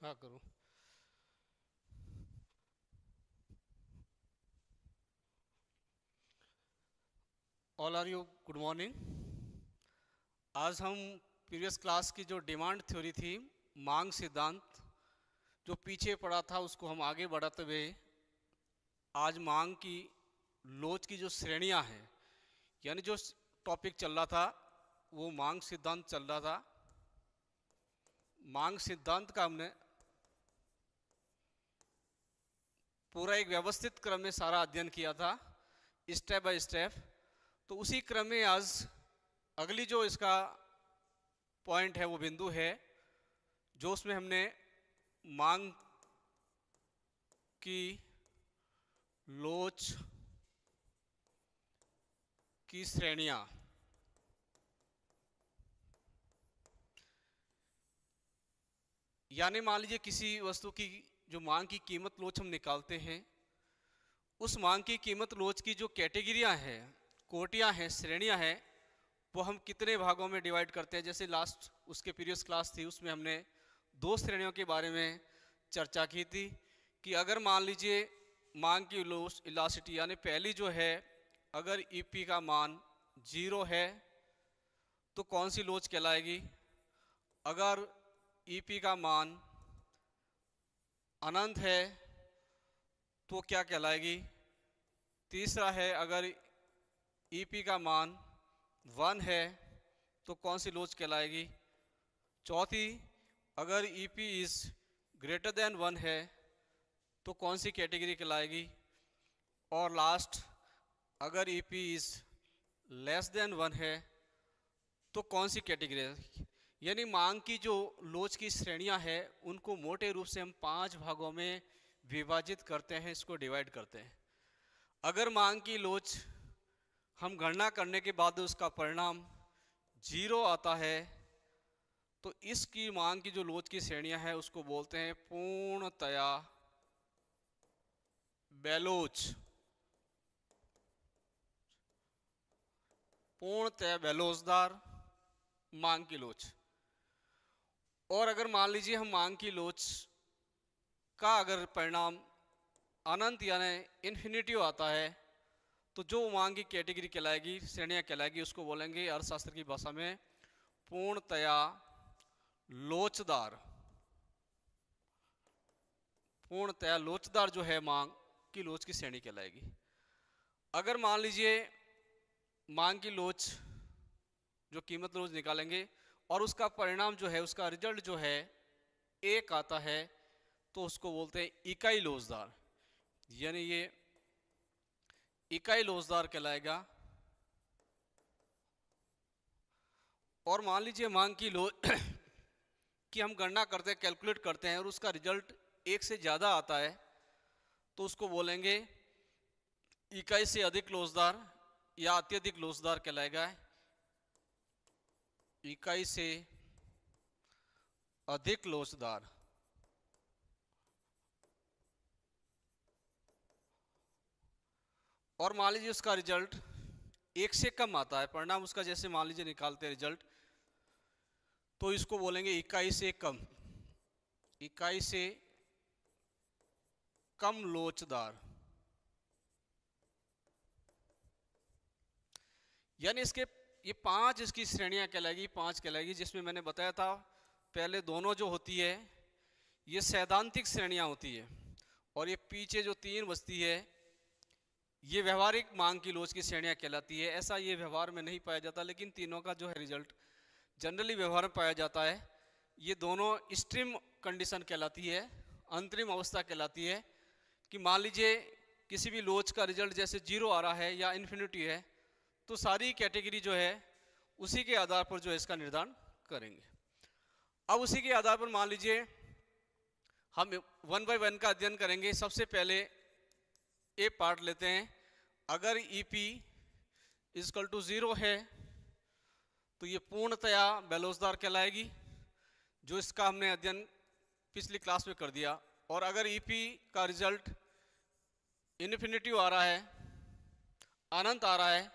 हाँ करूँ। All are you good morning. आज हम प्रीवियस क्लास की जो डिमांड थ्योरी थी, मांग सिद्धांत, जो पीछे पड़ा था उसको हम आगे बढ़ाते हुए आज मांग की लोच की जो श्रेणियां हैं, यानी जो टॉपिक चल रहा था वो मांग सिद्धांत चल रहा था। मांग सिद्धांत का हमने पूरा एक व्यवस्थित क्रम में सारा अध्ययन किया था, स्टेप बाय स्टेप। तो उसी क्रम में आज अगली जो इसका पॉइंट है, वो बिंदु है जो उसमें हमने मांग की लोच की श्रेणियां, यानी मान लीजिए किसी वस्तु की जो मांग की कीमत लोच हम निकालते हैं, उस मांग की कीमत लोच की जो कैटेगरियां हैं, कोटियां हैं, श्रेणियां हैं, वो हम कितने भागों में डिवाइड करते हैं। जैसे लास्ट उसके प्रीवियस क्लास थी, उसमें हमने दो श्रेणियों के बारे में चर्चा की थी कि अगर मान लीजिए मांग की लोच इलास्टिसिटी, यानी पहली जो है, अगर ईपी का मान 0 है तो कौन सी लोच कहलाएगी। अगर ईपी का मान अनंत है तो क्या कहलाएगी। तीसरा है, अगर ईपी का मान 1 है तो कौन सी लोच कहलाएगी। चौथी, अगर ईपी इज ग्रेटर देन 1 है तो कौन सी कैटेगरी कहलाएगी। और लास्ट, अगर ईपी इज लेस देन 1 है तो कौन सी कैटेगरी है। यानी मांग की जो लोच की श्रेणियां हैं, उनको मोटे रूप से हम 5 भागों में विभाजित करते हैं, इसको डिवाइड करते हैं। अगर मांग की लोच हम गणना करने के बाद उसका परिणाम 0 आता है तो इसकी मांग की जो लोच की श्रेणियां हैं उसको बोलते हैं पूर्णतया बेलोच। पूर्णतया बेलोचदार मांग की लोच। और अगर मान लीजिए हम मांग की लोच का अगर परिणाम अनंत यानी इन्फिनिटिव आता है तो जो मांग की कैटेगरी कहलाएगी, श्रेणियां कहलाएगी, उसको बोलेंगे अर्थशास्त्र की भाषा में पूर्णतया लोचदार। पूर्णतया लोचदार जो है मांग की लोच की श्रेणी कहलाएगी। अगर मान लीजिए मांग की लोच जो कीमत लोच निकालेंगे और उसका परिणाम जो है, उसका रिजल्ट जो है 1 आता है तो उसको बोलते हैं इकाई लोचदार, यानी ये इकाई लोचदार कहलाएगा। और मान लीजिए मांग की लोच की हम गणना करते हैं, कैलकुलेट करते हैं और उसका रिजल्ट 1 से ज़्यादा आता है तो उसको बोलेंगे इकाई से अधिक लोचदार या अत्यधिक लोचदार कहलाएगा। इकाई से अधिक लोचदार। और मान लीजिए उसका रिजल्ट 1 से कम आता है, परिणाम उसका जैसे मान लीजिए निकालते हैं रिजल्ट, तो इसको बोलेंगे इकाई से कम। इकाई से कम लोचदार। यानी इसके ये 5 इसकी श्रेणियां कहलाएगी, 5 कहलाएगी, जिसमें मैंने बताया था पहले दोनों जो होती है ये सैद्धांतिक श्रेणियां होती है और ये पीछे जो 3 बचती है ये व्यवहारिक मांग की लोच की श्रेणियां कहलाती है। ऐसा ये व्यवहार में नहीं पाया जाता, लेकिन तीनों का जो है रिजल्ट जनरली व्यवहार में पाया जाता है। ये दोनों एक्सट्रीम कंडीशन कहलाती है, अंतरिम अवस्था कहलाती है कि मान लीजिए किसी भी लोच का रिजल्ट जैसे 0 आ रहा है या इन्फिनिटी है तो सारी कैटेगरी जो है उसी के आधार पर जो है इसका निर्धारण करेंगे। अब उसी के आधार पर मान लीजिए हम 1 बाय 1 का अध्ययन करेंगे। सबसे पहले ए पार्ट लेते हैं। अगर ईपी इजकल टू 0 है तो ये पूर्णतया बेलोचदार कहलाएगी, जो इसका हमने अध्ययन पिछली क्लास में कर दिया। और अगर ईपी का रिजल्ट इन्फिनिटिव आ रहा है, अनंत आ रहा है,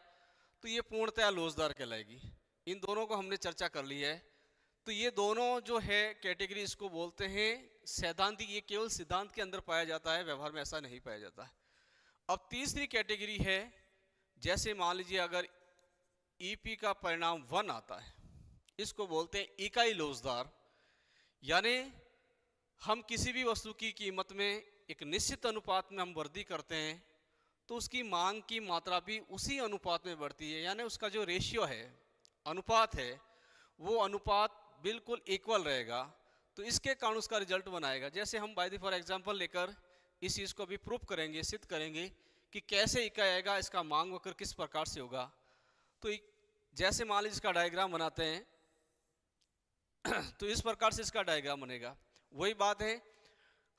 तो ये पूर्णतया लोचदार कहलाएगी। इन दोनों को हमने चर्चा कर ली है। तो ये दोनों जो है कैटेगरी, इसको बोलते हैं सैद्धांतिक, ये केवल सिद्धांत के अंदर पाया जाता है, व्यवहार में ऐसा नहीं पाया जाता है। अब तीसरी कैटेगरी है, जैसे मान लीजिए अगर ईपी का परिणाम 1 आता है, इसको बोलते हैं इकाई लोचदार। यानी हम किसी भी वस्तु की कीमत में एक निश्चित अनुपात में हम वृद्धि करते हैं तो उसकी मांग की मात्रा भी उसी अनुपात में बढ़ती है। यानी उसका जो रेशियो है, अनुपात है, वो अनुपात बिल्कुल इक्वल रहेगा। तो इसके कारण उसका रिजल्ट बनाएगा। जैसे हम बाय फॉर एग्जांपल लेकर इस चीज़ को भी प्रूफ करेंगे, सिद्ध करेंगे कि कैसे इकाई आएगा, इसका मांग वक्र किस प्रकार से होगा। तो जैसे मान लीजिए इसका डायग्राम बनाते हैं तो इस प्रकार से इसका डायग्राम बनेगा। वही बात है,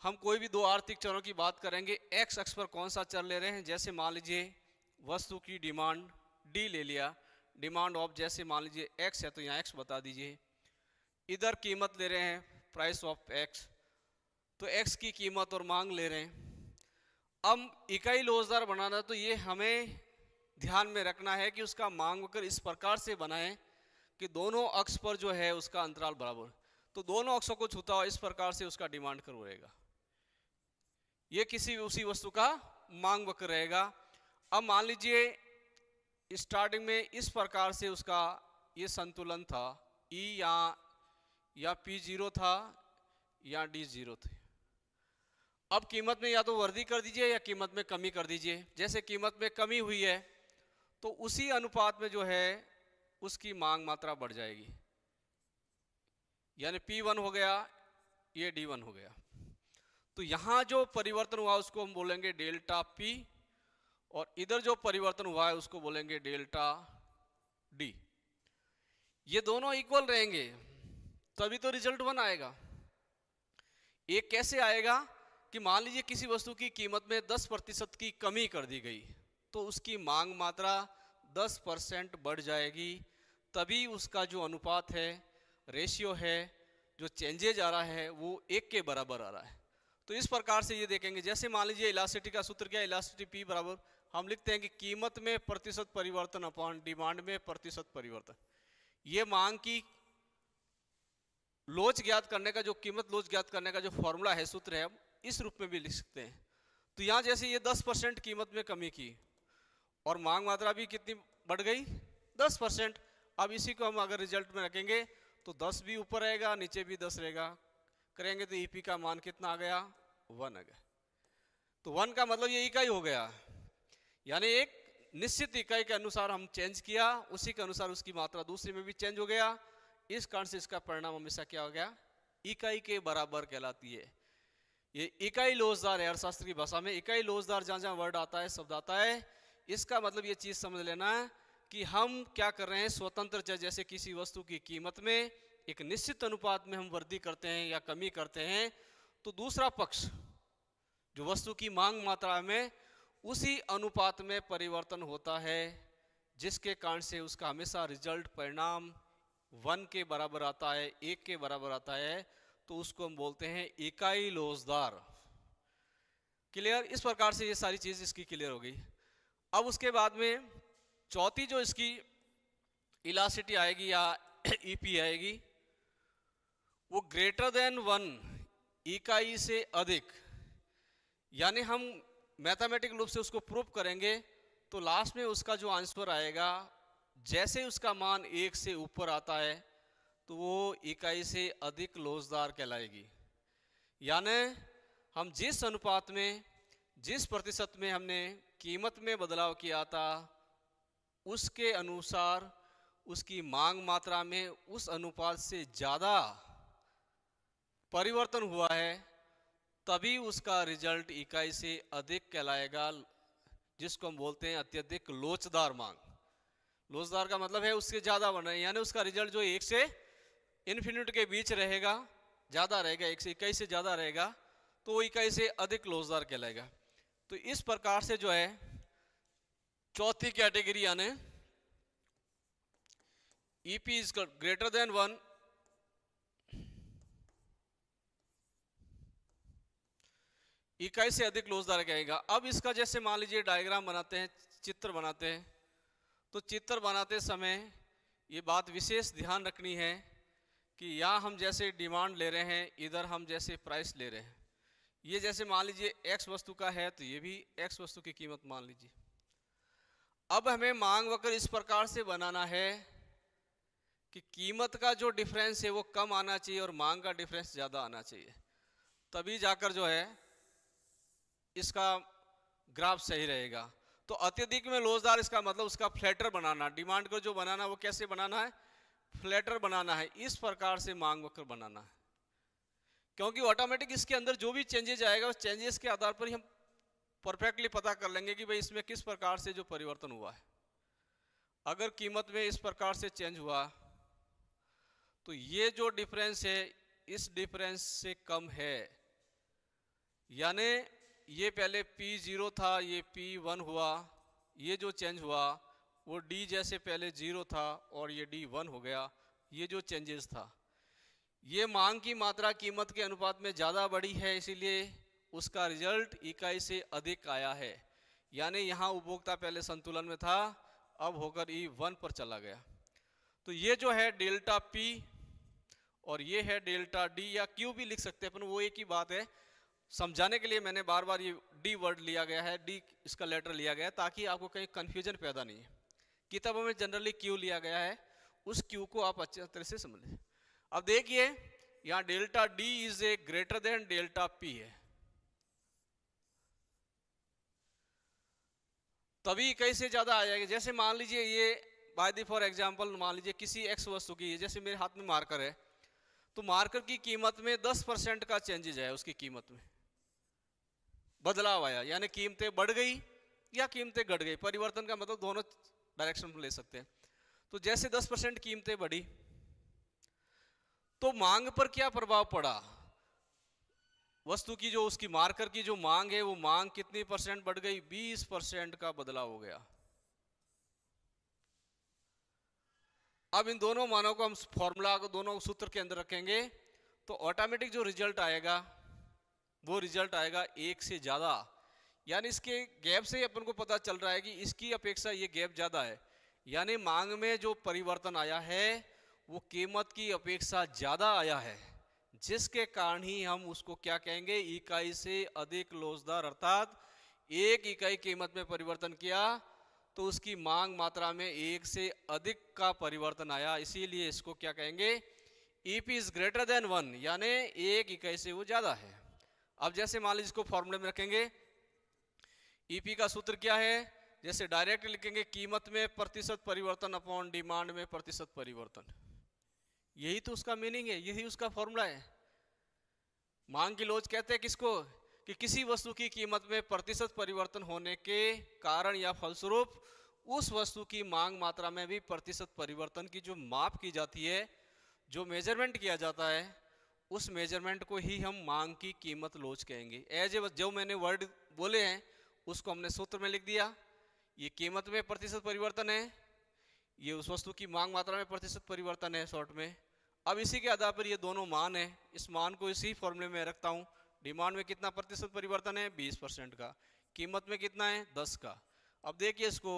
हम कोई भी दो आर्थिक चरों की बात करेंगे, एक्स अक्ष पर कौन सा चर ले रहे हैं। जैसे मान लीजिए वस्तु की डिमांड डी ले लिया, डिमांड ऑफ जैसे मान लीजिए एक्स है तो यहाँ एक्स बता दीजिए। इधर कीमत ले रहे हैं प्राइस ऑफ एक्स, तो एक्स की कीमत और मांग ले रहे हैं। अब इकाई लोचदार बनाना तो ये हमें ध्यान में रखना है कि उसका मांग वक्र इस प्रकार से बनाएं कि दोनों अक्ष पर जो है उसका अंतराल बराबर, तो दोनों अक्षों को छूता हुआ इस प्रकार से उसका डिमांड कर्व रहेगा। ये किसी उसी वस्तु का मांग वक्र रहेगा। अब मान लीजिए स्टार्टिंग में इस प्रकार से उसका ये संतुलन था, ई या पी 0 था या डी 0 थे। अब कीमत में या तो वृद्धि कर दीजिए या कीमत में कमी कर दीजिए। जैसे कीमत में कमी हुई है तो उसी अनुपात में जो है उसकी मांग मात्रा बढ़ जाएगी, यानी P1 हो गया, ये D1 हो गया। तो यहां जो परिवर्तन हुआ उसको हम बोलेंगे डेल्टा P, और इधर जो परिवर्तन हुआ है उसको बोलेंगे डेल्टा D। ये दोनों इक्वल रहेंगे तभी तो रिजल्ट 1 आएगा। एक कैसे आएगा कि मान लीजिए किसी वस्तु की कीमत में 10% की कमी कर दी गई तो उसकी मांग मात्रा 10% बढ़ जाएगी, तभी उसका जो अनुपात है, रेशियो है, जो चेंजेज आ रहा है वो 1 के बराबर आ रहा है। तो इस प्रकार से ये देखेंगे। जैसे मान लीजिए इलास्टिसिटी का सूत्र क्या है, इलास्टिसिटी P बराबर हम लिखते हैं कि कीमत में प्रतिशत परिवर्तन अपॉन डिमांड में प्रतिशत परिवर्तन। ये मांग की लोच ज्ञात करने का, जो कीमत लोच ज्ञात करने का जो फॉर्मूला है, सूत्र है, इस रूप में भी लिख सकते हैं। तो यहाँ जैसे ये 10% कीमत में कमी की और मांग मात्रा भी कितनी बढ़ गई, 10%। अब इसी को हम अगर रिजल्ट में रखेंगे तो 10 भी ऊपर रहेगा, नीचे भी 10 रहेगा, करेंगे तो ईपी का मान कितना आ गया, 1 आ गया। तो 1 का मतलब ये इकाई हो गया, यानी एक निश्चित इकाई के अनुसार हम चेंज किया, उसी के अनुसार उसकी मात्रा दूसरी में भी चेंज हो गया। इस कारण से इसका परिणाम हमेशा क्या हो गया, इकाई के बराबर कहलाती है। ये इकाई लोचदार है। अर्थशास्त्र की भाषा में इकाई लोचदार जहां जहां वर्ड आता है, शब्द आता है, इसका मतलब ये चीज समझ लेना कि हम क्या कर रहे हैं, स्वतंत्र चर जैसे किसी वस्तु की कीमत में एक निश्चित अनुपात में हम वृद्धि करते हैं या कमी करते हैं, तो दूसरा पक्ष जो वस्तु की मांग मात्रा में उसी अनुपात में परिवर्तन होता है, जिसके कारण से उसका हमेशा रिजल्ट परिणाम 1 के बराबर आता है, 1 के बराबर आता है। तो उसको हम बोलते हैं इकाई लोचदार। क्लियर? इस प्रकार से ये सारी चीज इसकी क्लियर हो गई। अब उसके बाद में चौथी जो इसकी इलास्टिसिटी आएगी या ईपी आएगी, वो ग्रेटर देन 1, इकाई से अधिक। यानी हम मैथमेटिकल रूप से उसको प्रूव करेंगे तो लास्ट में उसका जो आंसर आएगा, जैसे उसका मान 1 से ऊपर आता है तो वो इकाई से अधिक लोचदार कहलाएगी। यानी हम जिस अनुपात में, जिस प्रतिशत में हमने कीमत में बदलाव किया था, उसके अनुसार उसकी मांग मात्रा में उस अनुपात से ज़्यादा परिवर्तन हुआ है, तभी उसका रिजल्ट इकाई से अधिक कहलाएगा, जिसको हम बोलते हैं अत्यधिक लोचदार मांग। लोचदार का मतलब है उससे ज़्यादा बन रहे हैं, यानी उसका रिजल्ट जो 1 से इन्फिनिटी के बीच रहेगा, ज़्यादा रहेगा, 1 से इकाई से ज़्यादा रहेगा, तो वो इकाई से अधिक लोचदार कहलाएगा। तो इस प्रकार से जो है चौथी कैटेगरी यानी ईपी इज ग्रेटर देन 1, इकाई से अधिक लोचदार कहेगा। अब इसका जैसे मान लीजिए डायग्राम बनाते हैं, चित्र बनाते हैं, तो चित्र बनाते समय ये बात विशेष ध्यान रखनी है कि यहाँ हम जैसे डिमांड ले रहे हैं, इधर हम जैसे प्राइस ले रहे हैं। ये जैसे मान लीजिए एक्स वस्तु का है तो ये भी एक्स वस्तु की कीमत मान लीजिए। अब हमें मांग वक्र इस प्रकार से बनाना है कि कीमत का जो डिफरेंस है वो कम आना चाहिए और मांग का डिफरेंस ज़्यादा आना चाहिए, तभी जाकर जो है इसका ग्राफ सही रहेगा। तो अत्यधिक में लोचदार, इसका मतलब उसका फ्लैटर बनाना, डिमांड को जो बनाना वो कैसे बनाना है, फ्लैटर बनाना है, इस प्रकार से मांग वक्र बनाना है। क्योंकि ऑटोमेटिक इसके अंदर जो भी चेंजेस आएगा उस चेंजेस के आधार पर ही हम परफेक्टली पता कर लेंगे कि भाई इसमें किस प्रकार से जो परिवर्तन हुआ है। अगर कीमत में इस प्रकार से चेंज हुआ तो ये जो डिफरेंस है इस डिफरेंस से कम है, यानी ये पहले P0 था, ये P1 हुआ, ये जो चेंज हुआ वो D जैसे पहले 0 था और ये D 1 हो गया। ये जो चेंजेस था ये मांग की मात्रा कीमत के अनुपात में ज़्यादा बढ़ी है, इसीलिए उसका रिजल्ट इकाई से अधिक आया है। यानी यहाँ उपभोक्ता पहले संतुलन में था, अब होकर E1 पर चला गया। तो ये जो है डेल्टा P और ये है डेल्टा D, या Q भी लिख सकते हैं अपन, वो एक ही बात है। समझाने के लिए मैंने बार बार ये D वर्ड लिया गया है, D इसका लेटर लिया गया है ताकि आपको कहीं कन्फ्यूजन पैदा नहीं है। किताबों में जनरली Q लिया गया है, उस Q को आप अच्छी तरह से समझ लें। अब देखिए यहाँ delta D is a greater than delta P है, तभी इकाई से ज्यादा आ जाएगा। जैसे मान लीजिए ये बाय द फॉर एग्जांपल मान लीजिए किसी एक्स वस्तु की, जैसे मेरे हाथ में मार्कर है, तो मार्कर की कीमत में 10% का चेंजेज है, उसकी कीमत में बदलाव आया, यानी कीमतें बढ़ गई या कीमतें घट गई। परिवर्तन का मतलब दोनों डायरेक्शन में ले सकते हैं। तो जैसे 10% कीमतें बढ़ी तो मांग पर क्या प्रभाव पड़ा, वस्तु की जो उसकी मार्कर की जो मांग है वो मांग कितनी परसेंट बढ़ गई, 20% का बदलाव हो गया। अब इन दोनों मानों को हम फॉर्मूला को दोनों सूत्र के अंदर रखेंगे तो ऑटोमेटिक जो रिजल्ट आएगा वो रिजल्ट आएगा 1 से ज्यादा, यानी इसके गैप से ही अपन को पता चल रहा है कि इसकी अपेक्षा ये गैप ज्यादा है, यानी मांग में जो परिवर्तन आया है वो कीमत की अपेक्षा ज्यादा आया है, जिसके कारण ही हम उसको क्या कहेंगे, इकाई से अधिक लोचदार। अर्थात एक इकाई कीमत में परिवर्तन किया तो उसकी मांग मात्रा में 1 से अधिक का परिवर्तन आया, इसीलिए इसको क्या कहेंगे, EP इज ग्रेटर देन 1, यानी एक इकाई से वो ज्यादा है। अब जैसे मान लीजिए इसको फॉर्मूले में रखेंगे, EP का सूत्र क्या है, जैसे डायरेक्ट लिखेंगे कीमत में प्रतिशत परिवर्तन अपॉन डिमांड में प्रतिशत परिवर्तन, यही तो उसका मीनिंग है, यही उसका फॉर्मूला है। मांग की लोच कहते हैं किसको, कि किसी वस्तु की कीमत में प्रतिशत परिवर्तन होने के कारण या फलस्वरूप उस वस्तु की मांग मात्रा में भी प्रतिशत परिवर्तन की जो माप की जाती है, जो मेजरमेंट किया जाता है, उस मेजरमेंट को ही हम मांग की कीमत लोच कहेंगे। एज ए जो मैंने वर्ड बोले हैं उसको हमने सूत्र में लिख दिया, ये कीमत में प्रतिशत परिवर्तन है, ये उस वस्तु की मांग मात्रा में प्रतिशत परिवर्तन है शॉर्ट में। अब इसी के आधार पर ये दोनों मान है, इस मान को इसी फॉर्मूले में रखता हूँ। डिमांड में कितना प्रतिशत परिवर्तन है, 20% का, कीमत में कितना है, 10 का। अब देखिए इसको,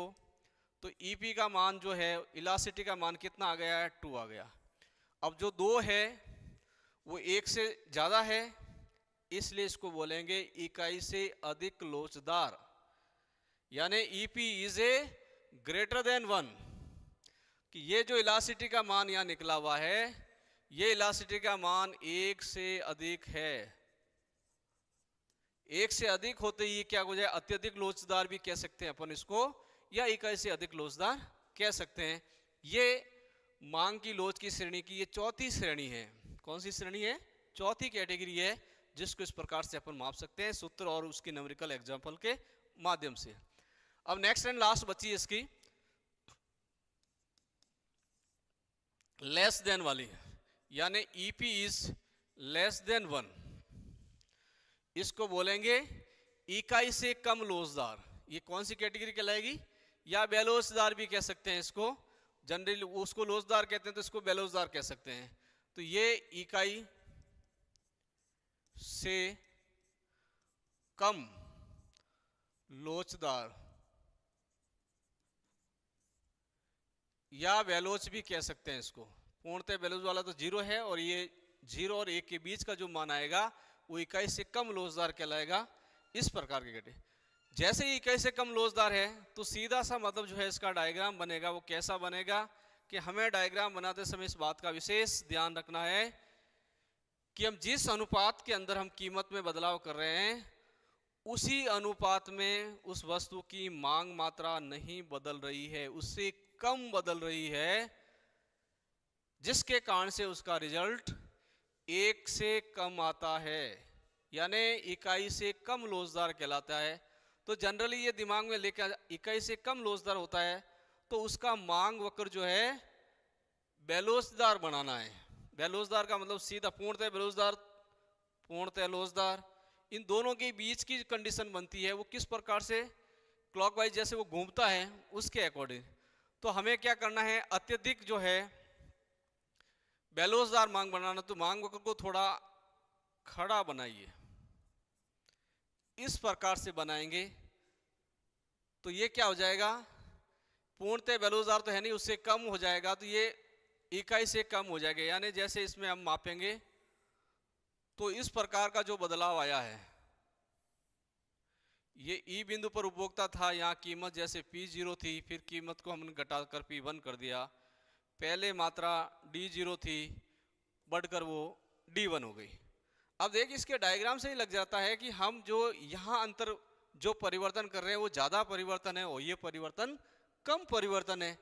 तो EP का मान जो है, इलास्टिसिटी का मान कितना आ गया है, 2 आ गया। अब जो 2 है वो 1 से ज्यादा है, इसलिए इसको बोलेंगे इकाई से अधिक लोचदार, यानी EP is a greater than 1, कि ये जो इलास्टिसिटी का मान यहाँ निकला हुआ है, ये इलास्टिसिटी का मान 1 से अधिक है। 1 से अधिक होते ही क्या हो जाए, अत्यधिक लोचदार भी कह सकते हैं अपन इसको, या इकाई से अधिक लोचदार कह सकते हैं। ये मांग की लोच की श्रेणी की ये चौथी श्रेणी है। कौन सी श्रेणी है, चौथी कैटेगरी है, जिसको इस प्रकार से अपन माप सकते हैं सूत्र और उसकी न्यूमेरिकल एग्जांपल के माध्यम से। अब नेक्स्ट एंड लास्ट बची है इसकी लेस देन वाली, यानी EP इज लेस देन 1, इसको बोलेंगे इकाई से कम लोचदार। ये कौन सी कैटेगरी कहलाएगी, या बेलोचदार भी कह सकते हैं इसको, जनरली उसको लोचदार कहते हैं तो इसको बेलोचदार कह सकते हैं। तो ये इकाई से कम लोचदार या बेलोच भी कह सकते हैं इसको, पूर्णतः बेलोज वाला तो 0 है, और ये 0 और 1 के बीच का जो मान आएगा वो इकाई से कम लोचदार कहलाएगा। इस प्रकार के घटे जैसे ही इकाई से कम लोचदार है तो सीधा सा मतलब जो है इसका डायग्राम बनेगा। वो कैसा बनेगा कि हमें डायग्राम बनाते समय इस बात का विशेष ध्यान रखना है कि हम जिस अनुपात के अंदर हम कीमत में बदलाव कर रहे हैं उसी अनुपात में उस वस्तु की मांग मात्रा नहीं बदल रही है, उससे कम बदल रही है, जिसके कारण से उसका रिजल्ट 1 से कम आता है, यानी इकाई से कम लोचदार कहलाता है। तो जनरली ये दिमाग में लेकर इकाई से कम लोचदार होता है तो उसका मांग वक्र जो है बेलोचदार बनाना है। बेलोचदार का मतलब सीधा पूर्णतः बेलोचदार, पूर्णतः लोचदार, इन दोनों के बीच की कंडीशन बनती है वो किस प्रकार से, क्लॉकवाइज जैसे वो घूमता है उसके अकॉर्डिंग। तो हमें क्या करना है, अत्यधिक जो है बेलोचदार मांग बनाना, तो मांग वक्र को थोड़ा खड़ा बनाइए, इस प्रकार से बनाएंगे तो ये क्या हो जाएगा, पूर्णतः बेलोचदार तो है नहीं, उससे कम हो जाएगा, तो ये इकाई से कम हो जाएगा। यानी जैसे इसमें हम मापेंगे तो इस प्रकार का जो बदलाव आया है, ये ई बिंदु पर उपभोक्ता था, यहाँ कीमत जैसे P0 थी, फिर कीमत को हमने घटाकर P1 कर दिया, पहले मात्रा D0 थी, बढ़कर वो D1 हो गई। अब देखिए इसके डायग्राम से ही लग जाता है कि हम जो यहाँ अंतर जो परिवर्तन कर रहे हैं वो ज़्यादा परिवर्तन है और ये परिवर्तन कम परिवर्तन है।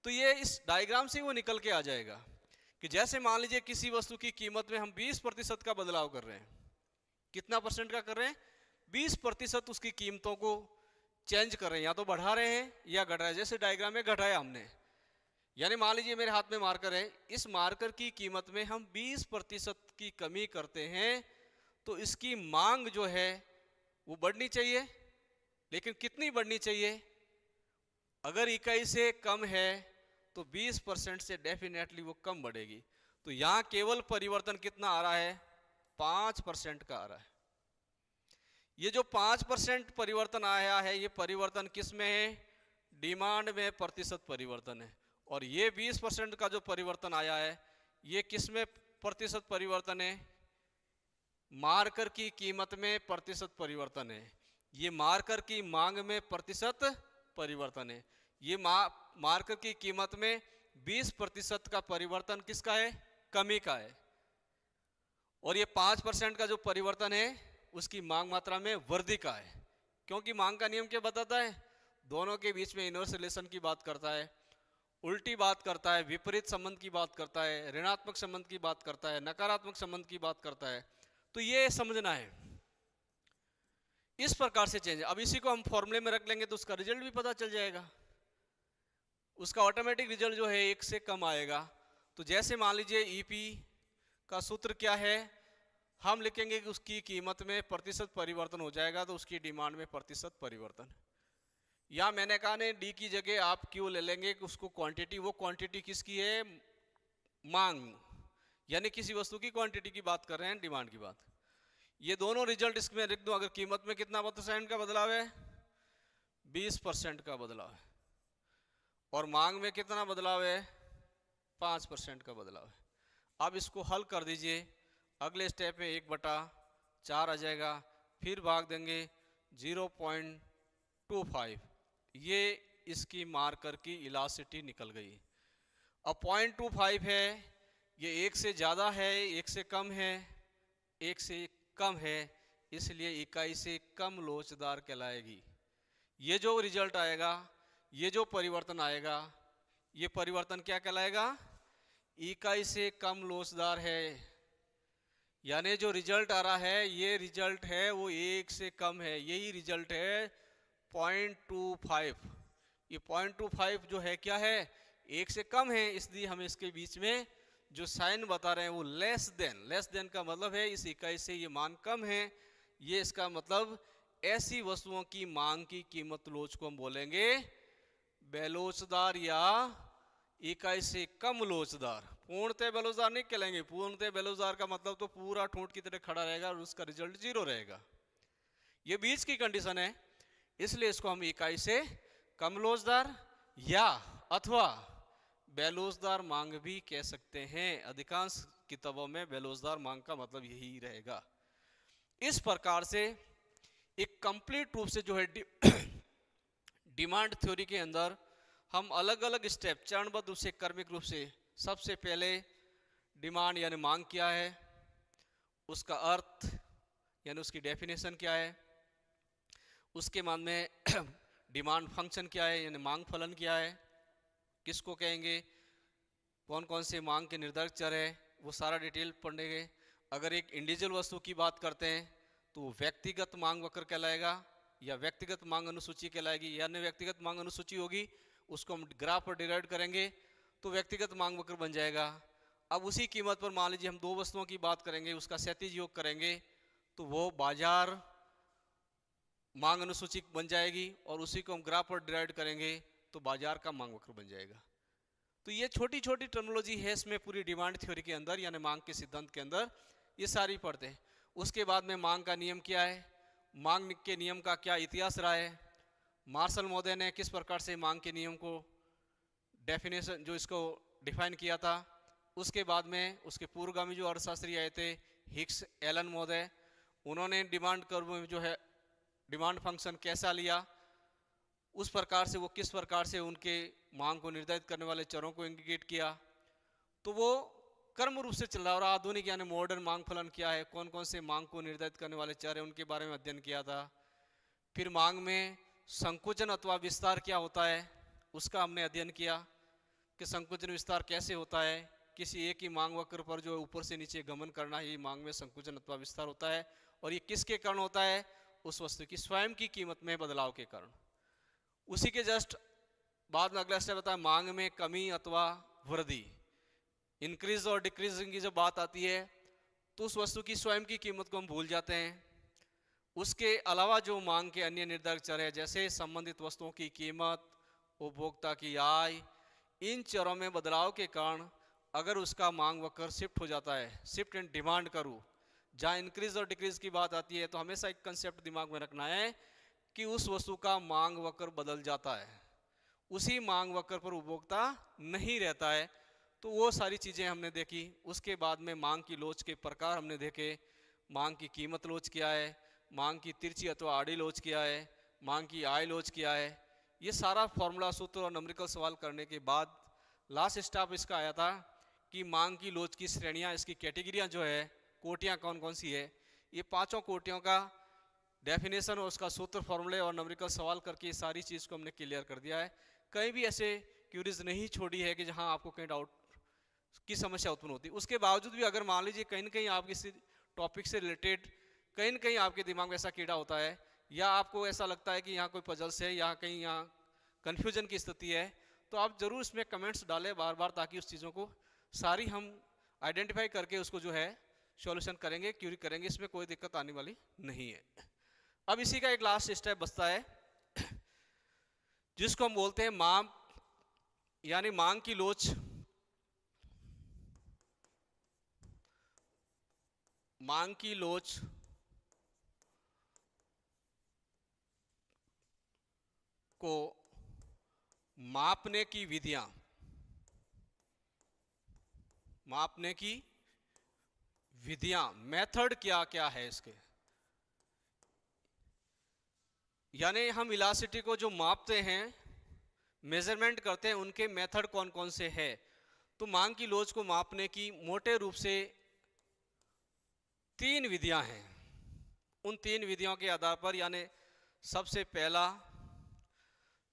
तो ये इस डायग्राम से वो निकल के आ जाएगा कि जैसे मान लीजिए किसी वस्तु की कीमत में हम 20% का बदलाव कर रहे हैं, कितना परसेंट का कर रहे हैं, 20% उसकी कीमतों को चेंज कर रहे हैं, या तो बढ़ा रहे हैं या घटा रहे हैं। जैसे डायग्राम में घटाया हमने, यानी मान लीजिए मेरे हाथ में मार्कर है, इस मार्कर की कीमत में हम 20% की कमी करते हैं तो इसकी मांग जो है वो बढ़नी चाहिए, लेकिन कितनी बढ़नी चाहिए, अगर इकाई से कम है तो 20% से डेफिनेटली वो कम बढ़ेगी। तो यहाँ केवल परिवर्तन कितना आ रहा है, 5% का आ रहा है। ये जो 5% परिवर्तन आया है ये परिवर्तन किस में है, डिमांड में प्रतिशत परिवर्तन है। और ये 20% का जो परिवर्तन आया है ये किस में प्रतिशत परिवर्तन है, मार्कर की कीमत में प्रतिशत परिवर्तन है। ये मार्कर की मांग में प्रतिशत परिवर्तन है। ये मार्कर की कीमत में 20% का परिवर्तन किसका है, कमी का है। और ये 5% का जो परिवर्तन है उसकी मांग मात्रा में वृद्धि का है, क्योंकि मांग का नियम क्या बताता है, दोनों के बीच में इनवर्स रिलेशन की बात करता है, उल्टी बात करता है, विपरीत संबंध की बात करता है, ऋणात्मक संबंध की बात करता है, नकारात्मक संबंध की बात करता है। तो ये समझना है, इस प्रकार से चेंज। अब इसी को हम फॉर्मूले में रख लेंगे तो उसका रिजल्ट भी पता चल जाएगा, उसका ऑटोमेटिक रिजल्ट जो है 1 से कम आएगा। तो जैसे मान लीजिए ईपी का सूत्र क्या है, हम लिखेंगे कि उसकी कीमत में प्रतिशत परिवर्तन हो जाएगा तो उसकी डिमांड में प्रतिशत परिवर्तन। या मैंने कहा ने डी की जगह आप क्यू ले लेंगे कि उसको क्वांटिटी, वो क्वांटिटी किसकी है, मांग, यानी किसी वस्तु की क्वांटिटी की बात कर रहे हैं, डिमांड की बात। ये दोनों रिजल्ट इसमें लिख दूं, अगर कीमत में कितना % का बदलाव है, 20% का बदलाव है, और मांग में कितना बदलाव है, 5% का बदलाव है। अब इसको हल कर दीजिए, अगले स्टेप में 1/4 आ जाएगा, फिर भाग देंगे 0.25, ये इसकी मार्कर की इलास्टिसिटी निकल गई। अब 0.25 है, ये 1 से ज़्यादा है, 1 से कम है, 1 से कम है, इसलिए इकाई से कम लोचदार कहलाएगी। ये जो रिजल्ट आएगा, ये जो परिवर्तन आएगा, ये परिवर्तन क्या कहलाएगा, इकाई से कम लोचदार है। यानी जो रिजल्ट आ रहा है ये रिजल्ट है वो 1 से कम है, यही रिजल्ट है 0.25। ये 0.25 जो है क्या है, 1 से कम है, इसलिए हम इसके बीच में जो साइन बता रहे हैं वो लेस देन। लेस देन का मतलब है इस इकाई से ये मान कम है, ये इसका मतलब ऐसी वस्तुओं की मांग की कीमत लोच को हम बोलेंगे बेलोचदार या इकाई से कम लोचदार। पूर्णतः बेलोचदार नहीं कहलाएंगे, पूर्णतः बेलोचदार का मतलब तो पूरा ठूंठ की तरह खड़ा रहेगा और उसका रिजल्ट 0 रहेगा। ये बीच की कंडीशन है, इसलिए इसको हम इकाई से कम लोचदार या अथवा बेलोजदार मांग भी कह सकते हैं। अधिकांश किताबों में बेलोजदार मांग का मतलब यही रहेगा। इस प्रकार से एक कंप्लीट रूप से जो है डिमांड थ्योरी के अंदर हम अलग अलग स्टेप चरणबद्ध रूप से क्रमिक रूप से सबसे पहले डिमांड यानी मांग क्या है, उसका अर्थ यानी उसकी डेफिनेशन क्या है, उसके बाद में डिमांड फंक्शन क्या है यानी मांग फलन क्या है, किसको कहेंगे, कौन कौन से मांग के निर्धारक चर है, वो सारा डिटेल पढ़ेंगे। अगर एक इंडिविजुअल वस्तु की बात करते हैं तो वो व्यक्तिगत मांग वक्र कहलाएगा या व्यक्तिगत मांग अनुसूची कहलाएगी, यानी व्यक्तिगत मांग अनुसूची होगी उसको हम ग्राफ पर डिराइव करेंगे तो व्यक्तिगत मांग वक्र बन जाएगा। अब उसी कीमत पर मान लीजिए हम दो वस्तुओं की बात करेंगे, उसका क्षैतिज योग करेंगे तो वो बाजार मांग अनुसूची बन जाएगी और उसी को हम ग्राफ पर डिराइव करेंगे तो बाजार का मांग वक्र बन जाएगा। तो ये छोटी छोटी टर्मिनोलॉजी है इसमें पूरी डिमांड थ्योरी के अंदर यानी मांग के सिद्धांत के अंदर ये सारी पढ़ते हैं। उसके बाद में मांग का नियम क्या है, मांग के नियम का क्या इतिहास रहा है, मार्शल महोदय ने किस प्रकार से मांग के नियम को डेफिनेशन जो इसको डिफाइन किया था। उसके बाद में उसके पूर्वगामी जो अर्थशास्त्री आए थे हिक्स एलन महोदय, उन्होंने डिमांड कर्व में जो है डिमांड फंक्शन कैसा लिया, उस प्रकार से वो किस प्रकार से उनके मांग को निर्धारित करने वाले चरों को इंडिकेट किया। तो वो क्रम रूप से चल रहा। और आधुनिक यानी मॉडर्न मांग फलन क्या है, कौन कौन से मांग को निर्धारित करने वाले चर है उनके बारे में अध्ययन किया था। फिर मांग में संकुचन अथवा विस्तार क्या होता है उसका हमने अध्ययन किया कि संकुचन विस्तार कैसे होता है। किसी एक ही मांग वक्र पर जो ऊपर से नीचे गमन करना ही मांग में संकुचन अथवा विस्तार होता है और ये किसके कारण होता है, उस वस्तु की स्वयं की कीमत में बदलाव के कारण। उसी के जस्ट बाद में अगला स्टेप होता है मांग में कमी अथवा वृद्धि, इंक्रीज और डिक्रीजिंग की जब बात आती है तो उस वस्तु की स्वयं की कीमत को हम भूल जाते हैं। उसके अलावा जो मांग के अन्य निर्धारक चर है जैसे संबंधित वस्तुओं की कीमत, उपभोक्ता की आय, इन चरों में बदलाव के कारण अगर उसका मांग वक्र शिफ्ट हो जाता है, शिफ्ट इन डिमांड करूँ, जहाँ इंक्रीज और डिक्रीज की बात आती है तो हमेशा एक कंसेप्ट दिमाग में रखना है कि उस वस्तु का मांग वक्र बदल जाता है, उसी मांग वक्र पर उपभोक्ता नहीं रहता है। तो वो सारी चीज़ें हमने देखी। उसके बाद में मांग की लोच के प्रकार हमने देखे, मांग की कीमत लोच क्या है, मांग की तिरछी अथवा आड़ी लोच क्या है, मांग की आय लोच क्या है। ये सारा फॉर्मूला सूत्र और नंबरिकल सवाल करने के बाद लास्ट स्टेप इसका आया था कि मांग की लोच की श्रेणियाँ, इसकी कैटेगरियाँ जो है, कोटियाँ कौन कौन सी है। ये पांचों कोटियों का डेफिनेशन और उसका सूत्र फॉर्मूले और नंबरिकल सवाल करके सारी चीज़ को हमने क्लियर कर दिया है। कहीं भी ऐसे क्यूरीज नहीं छोड़ी है कि जहाँ आपको कहीं डाउट की समस्या उत्पन्न होती है। उसके बावजूद भी अगर मान लीजिए कहीं ना कहीं आप किसी टॉपिक से रिलेटेड कहीं ना कहीं आपके दिमाग में ऐसा कीड़ा होता है या आपको ऐसा लगता है कि यहाँ कोई पजल्स है या कहीं यहाँ कन्फ्यूजन की स्थिति है तो आप ज़रूर इसमें कमेंट्स डालें बार बार, ताकि उस चीज़ों को सारी हम आइडेंटिफाई करके उसको जो है सॉल्यूशन करेंगे, क्यूरी करेंगे, इसमें कोई दिक्कत आने वाली नहीं है। अब इसी का एक लास्ट स्टेप बचता है जिसको हम बोलते हैं माप यानी मांग की लोच। मांग की लोच को मापने की विधियां, मापने की विधियां, मेथड क्या क्या है इसके, यानी हम इलास्टिसिटी को जो मापते हैं, मेजरमेंट करते हैं, उनके मेथड कौन कौन से हैं। तो मांग की लोच को मापने की मोटे रूप से 3 विधियां हैं। उन 3 विधियों के आधार पर यानी सबसे पहला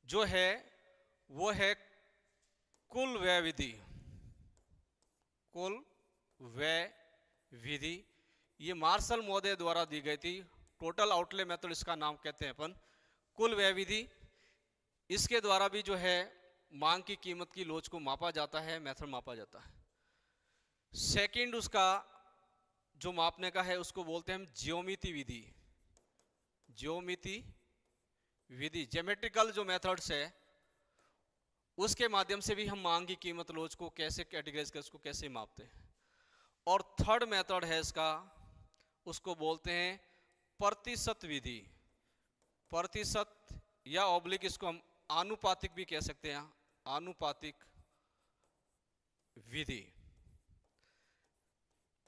जो है वो है कुल व्यय विधि। कुल व्यय विधि ये मार्शल महोदय द्वारा दी गई थी, टोटल आउटले मेथड इसका नाम कहते हैं अपन। कुल व्यय विधि, इसके द्वारा भी जो है मांग की कीमत की लोच को मापा जाता है, मेथड मापा जाता है। सेकंड उसका जो मापने का है उसको बोलते हैं हम ज्योमिति विधि। ज्योमिति विधि, ज्योमेट्रिकल जो मेथड्स है उसके माध्यम से भी हम मांग की कीमत लोच को कैसे कैटेगराइज कर, उसको कैसे मापते हैं। और थर्ड मेथड है इसका, उसको बोलते हैं प्रतिशत विधि। प्रतिशत या ऑब्लिक, इसको हम आनुपातिक भी कह सकते हैं, आनुपातिक विधि।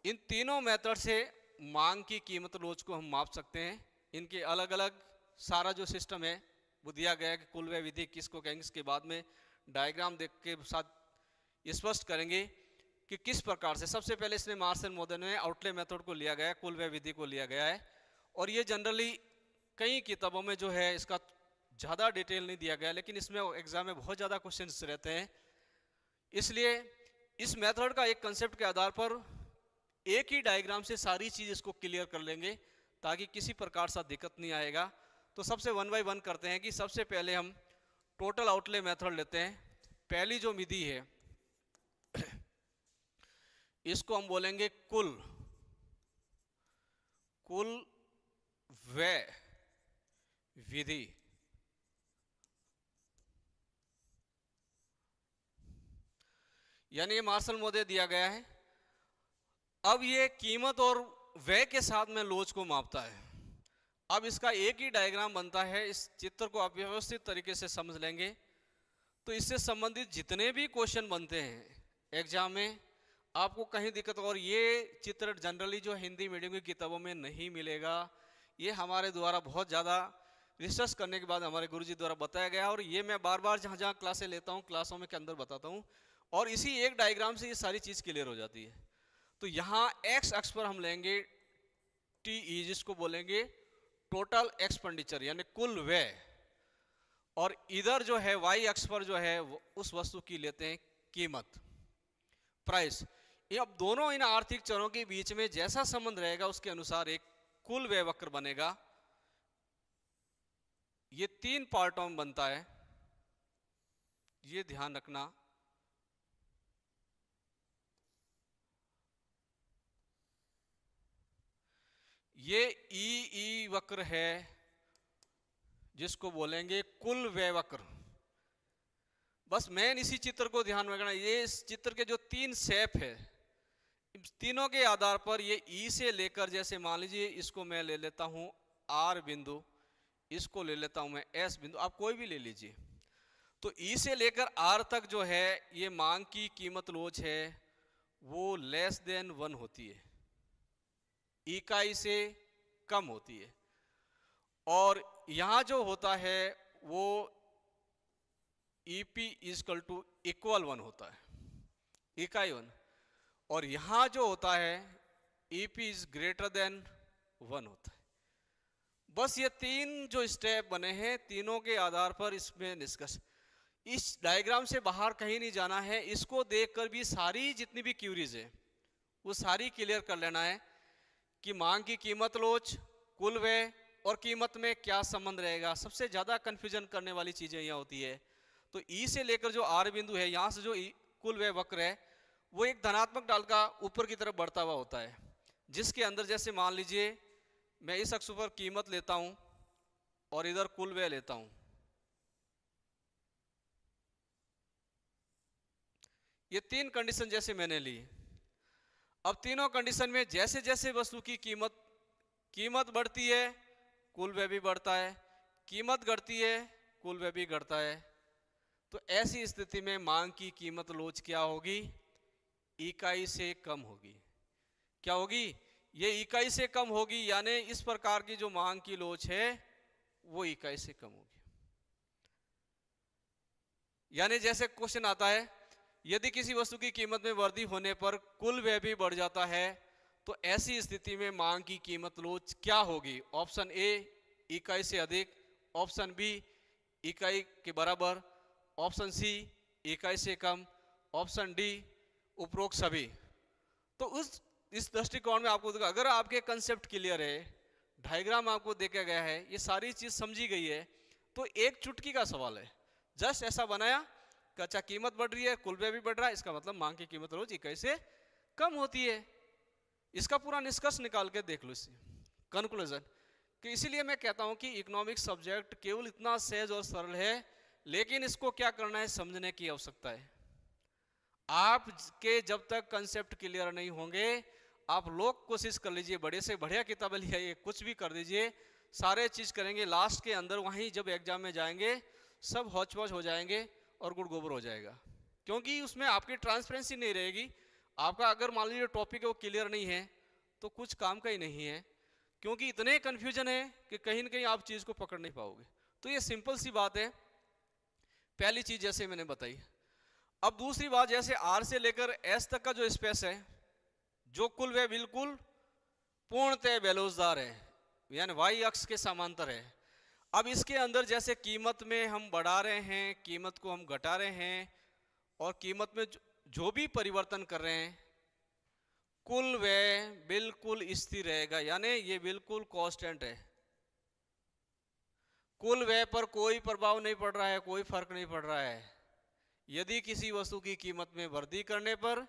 इन तीनों मेथड से मांग की कीमत रोज को हम माप सकते हैं। इनके अलग अलग सारा जो सिस्टम है वो दिया गया है कि कुल व्यय विधि किसको कहेंगे। इसके बाद में डायग्राम देख के साथ स्पष्ट करेंगे कि किस प्रकार से। सबसे पहले इसने मार्शन मॉडल में आउटले मेथड को लिया गया है, कुल व्यय विधि को लिया गया है, और ये जनरली कई किताबों में जो है इसका ज़्यादा डिटेल नहीं दिया गया, लेकिन इसमें एग्जाम में बहुत ज़्यादा क्वेश्चंस रहते हैं। इसलिए इस मेथड का एक कंसेप्ट के आधार पर एक ही डायग्राम से सारी चीज़ इसको क्लियर कर लेंगे ताकि किसी प्रकार सा दिक्कत नहीं आएगा। तो सबसे 1 बाय 1 करते हैं कि सबसे पहले हम टोटल आउटले मेथड लेते हैं। पहली जो विधि है इसको हम बोलेंगे कुल व्यय विधि। यानी ये मार्शल मॉडल दिया गया है। अब ये कीमत और व्यय के साथ में लोच को मापता है। अब इसका एक ही डायग्राम बनता है। इस चित्र को आप व्यवस्थित तरीके से समझ लेंगे तो इससे संबंधित जितने भी क्वेश्चन बनते हैं एग्जाम में आपको कहीं दिक्कत। और ये चित्र जनरली जो हिंदी मीडियम की किताबों में नहीं मिलेगा। ये हमारे द्वारा बहुत ज़्यादा रिसर्च करने के बाद हमारे गुरुजी द्वारा बताया गया, और ये मैं बार बार जहाँ जहाँ क्लासें लेता हूँ क्लासों में के अंदर बताता हूँ, और इसी एक डायग्राम से ये सारी चीज़ क्लियर हो जाती है। तो यहाँ एक्स अक्ष पर हम लेंगे टी, जिसको बोलेंगे टोटल एक्सपेंडिचर यानी कुल व्यय, और इधर जो है वाई अक्ष पर जो है उस वस्तु की लेते हैं कीमत, प्राइस। ये अब दोनों इन आर्थिक चरों के बीच में जैसा संबंध रहेगा उसके अनुसार एक कुल व्यय वक्र बनेगा। ये 3 पार्टों में बनता है, ये ध्यान रखना। ये ई वक्र है जिसको बोलेंगे कुल व्यय वक्र। बस मेन इसी चित्र को ध्यान में रखना। ये इस चित्र के जो 3 शेप है, तीनों के आधार पर ये ई से लेकर, जैसे मान लीजिए इसको मैं ले लेता हूं आर बिंदु, इसको ले लेता हूं मैं एस बिंदु, आप कोई भी ले लीजिए। तो ई से लेकर आर तक जो है ये मांग की कीमत लोच है वो लेस देन 1 होती है, इकाई से कम होती है। और यहां जो होता है वो ईपी इजकल टू इक्वल 1 होता है, इकाई 1। और यहां जो होता है ईपी इज ग्रेटर देन 1 होता है। बस ये 3 जो स्टेप बने हैं, तीनों के आधार पर इसमें निष्कर्ष। इस डायग्राम से बाहर कहीं नहीं जाना है। इसको देखकर भी सारी जितनी भी क्यूरीज है वो सारी क्लियर कर लेना है कि मांग की कीमत लोच, कुल व्यय और कीमत में क्या संबंध रहेगा। सबसे ज्यादा कंफ्यूजन करने वाली चीजें यहाँ होती है। तो ई से लेकर जो आर बिंदु है, यहाँ से जो कुल व्यय वक्र है वो एक धनात्मक ढाल का ऊपर की तरफ बढ़ता हुआ होता है, जिसके अंदर जैसे मान लीजिए मैं इस अक्ष पर कीमत लेता हूं और इधर कुल व्यय लेता हूं। ये 3 कंडीशन जैसे मैंने ली। अब तीनों कंडीशन में जैसे जैसे वस्तु की कीमत बढ़ती है कुल व्यय भी बढ़ता है, कीमत घटती है कुल व्यय भी घटता है। तो ऐसी स्थिति में मांग की कीमत लोच क्या होगी? इकाई से कम होगी। क्या होगी? ये इकाई से कम होगी, यानी इस प्रकार की जो मांग की लोच है वो इकाई से कम होगी। यानी जैसे क्वेश्चन आता है यदि किसी वस्तु की कीमत में वृद्धि होने पर कुल व्यय भी बढ़ जाता है तो ऐसी स्थिति में मांग की कीमत लोच क्या होगी? ऑप्शन ए इकाई से अधिक, ऑप्शन बी इकाई के बराबर, ऑप्शन सी इकाई से कम, ऑप्शन डी उपरोक्त सभी। तो इस दृष्टिकोण में आपको अगर आपके कंसेप्ट क्लियर है, डायग्राम आपको देखा गया है, ये सारी चीज समझी गई है, तो एक चुटकी का सवाल है। जस्ट ऐसा बनाया कि अच्छा कीमत बढ़ रही है कुल व्यय भी बढ़ रहा है, इसका मतलब मांग की कीमत रोज इकाई से कम होती है। इसका पूरा निष्कर्ष निकाल के देख लो इससे कंक्लूजन कि इसीलिए मैं कहता हूं कि इकोनॉमिक्स सब्जेक्ट केवल इतना सहज और सरल है, लेकिन इसको क्या करना है समझने की आवश्यकता है। आपके जब तक कंसेप्ट क्लियर नहीं होंगे, आप लोग कोशिश कर लीजिए बड़े से बढ़िया किताबें ले आइए, कुछ भी कर दीजिए, सारे चीज करेंगे, लास्ट के अंदर वहीं जब एग्जाम में जाएंगे सब हौच पौच हो जाएंगे और गुड़ गोबर हो जाएगा। क्योंकि उसमें आपकी ट्रांसपेरेंसी नहीं रहेगी। आपका अगर मान लीजिए टॉपिक है वो क्लियर नहीं है तो कुछ काम का ही नहीं है, क्योंकि इतने कन्फ्यूजन है कि कहीं ना कहीं आप चीज़ को पकड़ नहीं पाओगे। तो ये सिंपल सी बात है, पहली चीज़ जैसे मैंने बताई। अब दूसरी बात, जैसे आर से लेकर एस तक का जो स्पेस है, जो कुल वह बिल्कुल पूर्णतः बेलोजदार है, यानी वाई अक्ष के समांतर है। अब इसके अंदर जैसे कीमत में हम बढ़ा रहे हैं, कीमत को हम घटा रहे हैं, और कीमत में जो भी परिवर्तन कर रहे हैं, कुल व्यय बिल्कुल स्थिर रहेगा, यानी ये बिल्कुल कांस्टेंट है। कुल व्यय पर कोई प्रभाव नहीं पड़ रहा है, कोई फर्क नहीं पड़ रहा है। यदि किसी वस्तु की कीमत में वृद्धि करने पर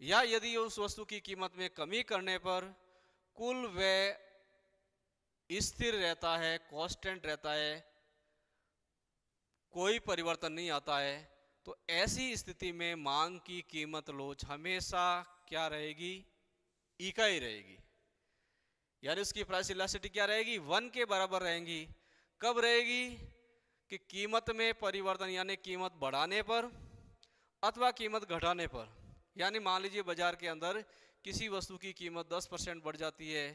या यदि उस वस्तु की कीमत में कमी करने पर कुल व्यय स्थिर रहता है, कांस्टेंट रहता है, कोई परिवर्तन नहीं आता है, तो ऐसी स्थिति में मांग की कीमत लोच हमेशा क्या रहेगी? इकाई रहेगी, यानी उसकी प्राइस इलास्टिसिटी क्या रहेगी? 1 के बराबर रहेगी। कब रहेगी? कि कीमत में परिवर्तन, यानी कीमत बढ़ाने पर अथवा कीमत घटाने पर। यानी मान लीजिए बाजार के अंदर किसी वस्तु की कीमत 10% बढ़ जाती है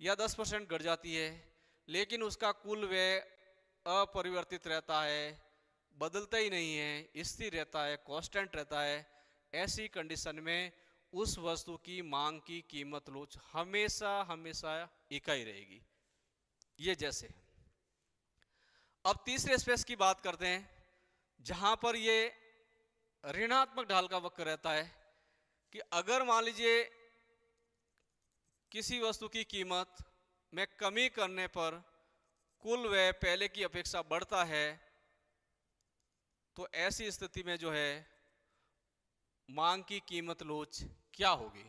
या 10% घट जाती है, लेकिन उसका कुल व्यय अपरिवर्तित रहता है, बदलता ही नहीं है, स्थिर रहता है, कांस्टेंट रहता है। ऐसी कंडीशन में उस वस्तु की मांग की कीमत लोच हमेशा हमेशा इकाई रहेगी। ये जैसे अब तीसरे स्पेस की बात करते हैं, जहां पर ये ऋणात्मक ढाल का वक्र रहता है, कि अगर मान लीजिए किसी वस्तु की कीमत में कमी करने पर कुल व्यय पहले की अपेक्षा बढ़ता है, तो ऐसी स्थिति में जो है मांग की कीमत लोच क्या होगी?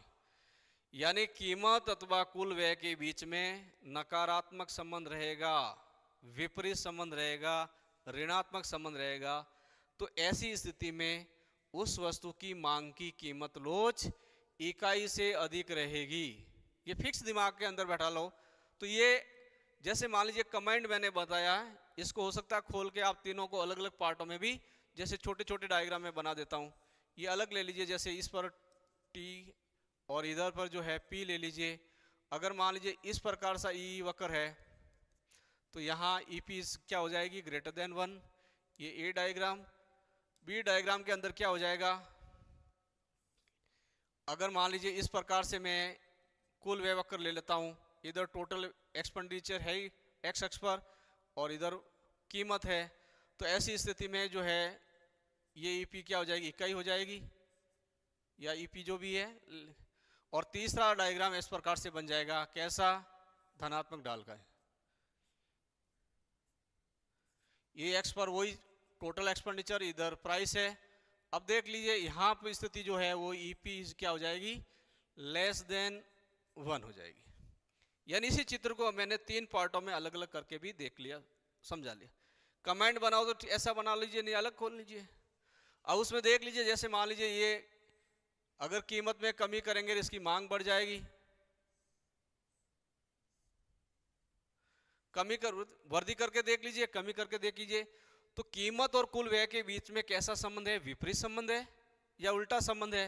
यानी कीमत अथवा कुल व्यय के बीच में नकारात्मक संबंध रहेगा, विपरीत संबंध रहेगा, ऋणात्मक संबंध रहेगा। तो ऐसी स्थिति में उस वस्तु की मांग की कीमत लोच इकाई से अधिक रहेगी। ये फिक्स दिमाग के अंदर बैठा लो। तो ये जैसे मान लीजिए कमांड मैंने बताया, इसको हो सकता है खोल के आप तीनों को अलग अलग पार्टों में भी जैसे छोटे छोटे डायग्राम में बना देता हूँ। ये अलग ले लीजिए, जैसे इस पर टी और इधर पर जो है पी ले लीजिए। अगर मान लीजिए इस प्रकार सा ई वक्र है, तो यहाँ ई पी क्या हो जाएगी? Greater than 1। ये ए डायग्राम। बी डायग्राम के अंदर क्या हो जाएगा? अगर मान लीजिए इस प्रकार से मैं कुल व्यय वक्र ले लेता हूँ, इधर टोटल एक्सपेंडिचर है एक्स अक्ष पर और इधर कीमत है, तो ऐसी स्थिति में जो है ये ईपी क्या हो जाएगी? इकाई हो जाएगी, या ईपी जो भी है। और तीसरा डायग्राम इस प्रकार से बन जाएगा, कैसा? धनात्मक ढाल का है। ये एक्स पर वही टोटल एक्सपेंडिचर, इधर प्राइस है। अब देख लीजिए यहाँ पर स्थिति जो है वो ईपी क्या हो जाएगी? लेस देन 1 हो जाएगी। यानी इसी चित्र को मैंने 3 पार्टों में अलग अलग करके भी देख लिया, समझा लिया। कमेंट बनाओ तो ऐसा बना लीजिए, नहीं अलग खोल लीजिए। अब उसमें देख लीजिए, जैसे मान लीजिए ये अगर कीमत में कमी करेंगे तो इसकी मांग बढ़ जाएगी, कमी कर वृद्धि करके देख लीजिए, कमी करके देख लीजिए। तो कीमत और कुल व्यय के बीच में कैसा संबंध है? विपरीत संबंध है या उल्टा संबंध है।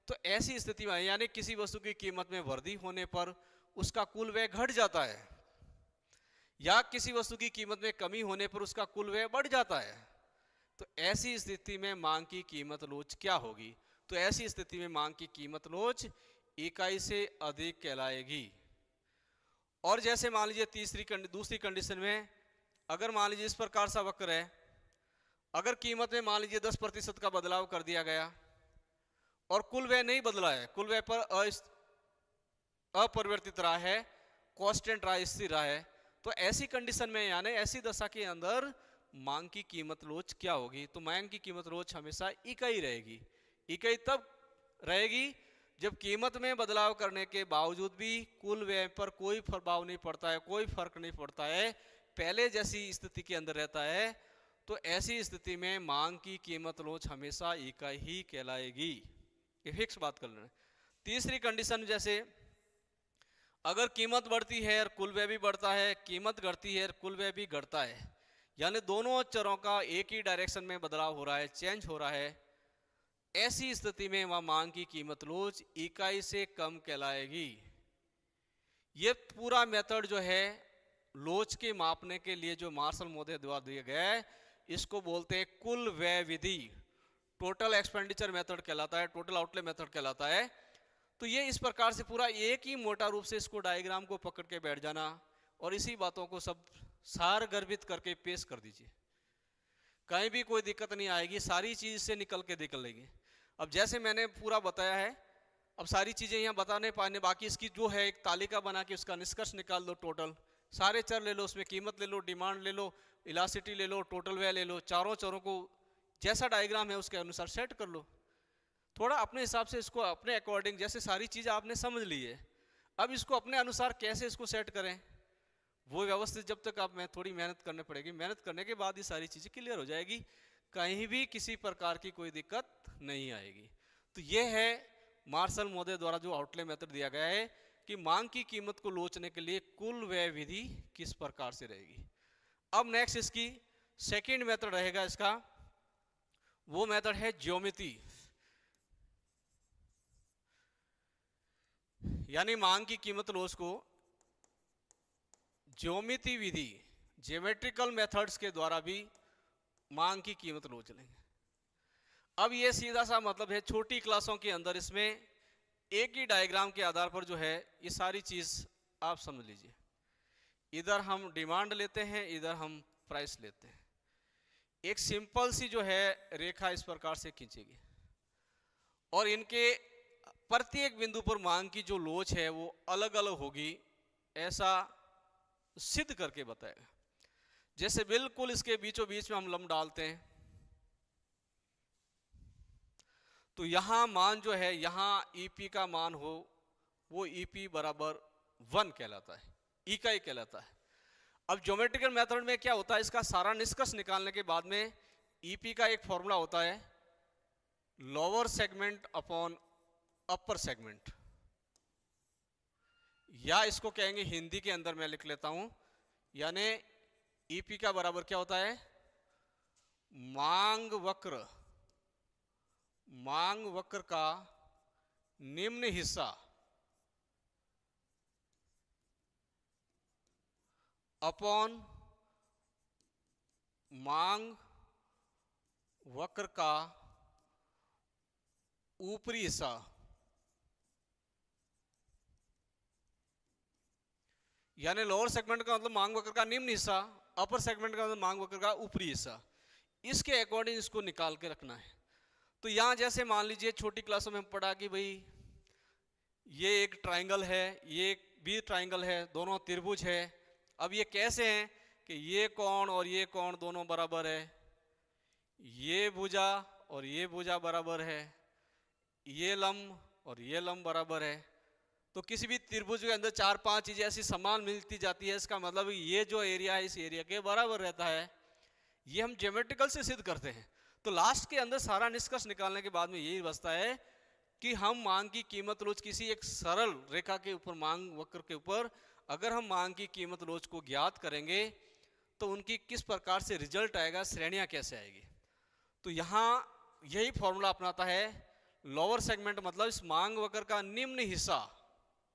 तो ऐसी स्थिति में यानी किसी वस्तु की कीमत में वृद्धि होने पर उसका कुल व्यय घट जाता है, या किसी वस्तु की कीमत में कमी होने पर उसका कुल व्यय बढ़ जाता है। तो ऐसी स्थिति में मांग की कीमत लोच क्या होगी? तो ऐसी स्थिति में मांग की कीमत लोच इकाई से अधिक कहलाएगी। और जैसे मान लीजिए दूसरी कंडीशन में, अगर मान लीजिए इस प्रकार सा वक्र है, अगर कीमत में मान लीजिए 10% का बदलाव कर दिया गया और कुल व्यय नहीं बदला है, कुल व्यय पर अपरिवर्तित रहा है, कांस्टेंट रहा, स्थिर रहा है, तो ऐसी कंडीशन में यानी ऐसी दशा के अंदर मांग की कीमत लोच क्या होगी? तो मांग की कीमत लोच हमेशा इकाई रहेगी। इकाई तब रहेगी जब कीमत में बदलाव करने के बावजूद भी कुल व्यय पर कोई प्रभाव नहीं पड़ता है, कोई फर्क नहीं पड़ता है, पहले जैसी स्थिति के अंदर रहता है। तो ऐसी स्थिति में मांग की कीमत लोच हमेशा इकाई ही कहलाएगी। ये फिक्स बात कर लेना। तीसरी कंडीशन, जैसे अगर कीमत बढ़ती है और कुल व्यय भी बढ़ता है, कीमत घटती है और कुल व्यय भी घटता है, यानी दोनों चरों का एक ही डायरेक्शन में बदलाव हो रहा है, चेंज हो रहा है, ऐसी स्थिति में वह मांग की कीमत लोच इकाई से कम कहलाएगी। ये पूरा मेथड जो है लोच के मापने के लिए जो मार्शल महोदय द्वारा दिया गया है, इसको बोलते हैं कुल व्यय विधि, टोटल एक्सपेंडिचर मेथड कहलाता है, टोटल आउटले मेथड कहलाता है। तो ये इस प्रकार से पूरा एक ही मोटा रूप से इसको डायग्राम को पकड़ के बैठ जाना और इसी बातों को सब सार गर्भित करके पेश कर दीजिए, कहीं भी कोई दिक्कत नहीं आएगी, सारी चीज से निकल के निकलेगी। अब जैसे मैंने पूरा बताया है, अब सारी चीजें यहाँ बताने पाने, बाकी इसकी जो है एक तालिका बना के उसका निष्कर्ष निकाल दो, टोटल सारे चर ले लो, उसमें कीमत ले लो, डिमांड ले लो, इलास्टिसिटी ले लो, टोटल व्यय ले लो, चारों चरों को जैसा डायग्राम है उसके अनुसार सेट कर लो। थोड़ा अपने हिसाब से इसको अपने अकॉर्डिंग, जैसे सारी चीज़ आपने समझ ली है, अब इसको अपने अनुसार कैसे इसको सेट करें वो व्यवस्थित, जब तक आप में थोड़ी मेहनत करनी पड़ेगी, मेहनत करने के बाद ये सारी चीज़ें क्लियर हो जाएगी, कहीं भी किसी प्रकार की कोई दिक्कत नहीं आएगी। तो ये है मार्शल महोदय द्वारा जो आउटले मेथड दिया गया है कि मांग की कीमत को लोचने के लिए कुल व्यय विधि किस प्रकार से रहेगी। अब नेक्स्ट इसकी सेकंड मेथड रहेगा, इसका वो मेथड है ज्योमिति, यानी मांग की कीमत लोच को ज्योमिति विधि, ज्योमेट्रिकल मेथड्स के द्वारा भी मांग की कीमत लोच लेंगे। अब ये सीधा सा मतलब है छोटी क्लासों के अंदर इसमें एक ही डायग्राम के आधार पर जो है ये सारी चीज आप समझ लीजिए। इधर हम डिमांड लेते हैं, इधर हम प्राइस लेते हैं, एक सिंपल सी जो है रेखा इस प्रकार से खींचेगी और इनके प्रत्येक बिंदु पर मांग की जो लोच है वो अलग अलग होगी, ऐसा सिद्ध करके बताएगा। जैसे बिल्कुल इसके बीचों बीच में हम लंब डालते हैं तो यहां मान जो है, यहां ईपी का मान हो वो ईपी बराबर 1 कहलाता है, इकाई कहलाता है। अब ज्योमेट्रिकल मेथड में क्या होता है, इसका सारा निष्कर्ष निकालने के बाद में ईपी का एक फॉर्मूला होता है lower segment upon upper segment, या इसको कहेंगे हिंदी के अंदर मैं लिख लेता हूं, यानी ईपी का बराबर क्या होता है, मांग वक्र का निम्न हिस्सा अपॉन मांग वक्र का ऊपरी हिस्सा, यानी लोअर सेगमेंट का मतलब मांग वक्र का निम्न हिस्सा, अपर सेगमेंट का मतलब मांग वक्र का ऊपरी हिस्सा, इसके अकॉर्डिंग इसको निकाल के रखना है। तो यहां जैसे मान लीजिए छोटी क्लासों में हम पढ़ा कि भाई ये एक ट्राइंगल है, ये एक भी ट्राइंगल है, दोनों त्रिभुज है। अब ये कैसे हैं कि ये कोण और ये कोण दोनों बराबर है, ये भुजा और ये भुजा बराबर है, ये लंब और ये लंब बराबर है। तो किसी भी त्रिभुज के अंदर 4-5 चीजें ऐसी समान मिलती जाती है, इसका मतलब ये जो एरिया है इस एरिया के बराबर रहता है। ये हम ज्योमेट्रिकल से सिद्ध करते हैं। तो लास्ट के अंदर सारा निष्कर्ष निकालने के बाद में यही बचता है कि हम मांग की कीमत लोच किसी एक सरल रेखा के ऊपर, मांग वक्र के ऊपर अगर हम मांग की कीमत लोच को ज्ञात करेंगे तो उनकी किस प्रकार से रिजल्ट आएगा, श्रेणियां कैसे आएगी। तो यहाँ यही फॉर्मूला अपनाता है, लोअर सेगमेंट मतलब इस मांग वक्र का निम्न हिस्सा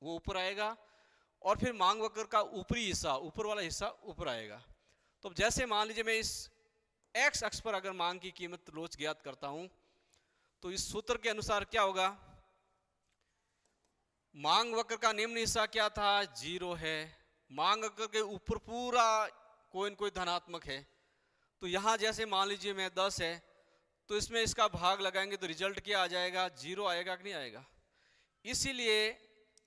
वो ऊपर आएगा और फिर मांग वक्र का ऊपरी हिस्सा, ऊपर वाला हिस्सा ऊपर आएगा। तो जैसे मान लीजिए मैं इस एक्स अक्ष पर अगर मांग की कीमत लोच ज्ञात करता हूं तो इस सूत्र के अनुसार क्या होगा, मांग वक्र का निम्न हिस्सा क्या था, 0 है, मांग वक्र के ऊपर पूरा कोई न कोई धनात्मक है। तो यहां जैसे मान लीजिए मैं 10 है तो इसमें इसका भाग लगाएंगे तो रिजल्ट क्या आ जाएगा, 0 आएगा कि नहीं आएगा। इसीलिए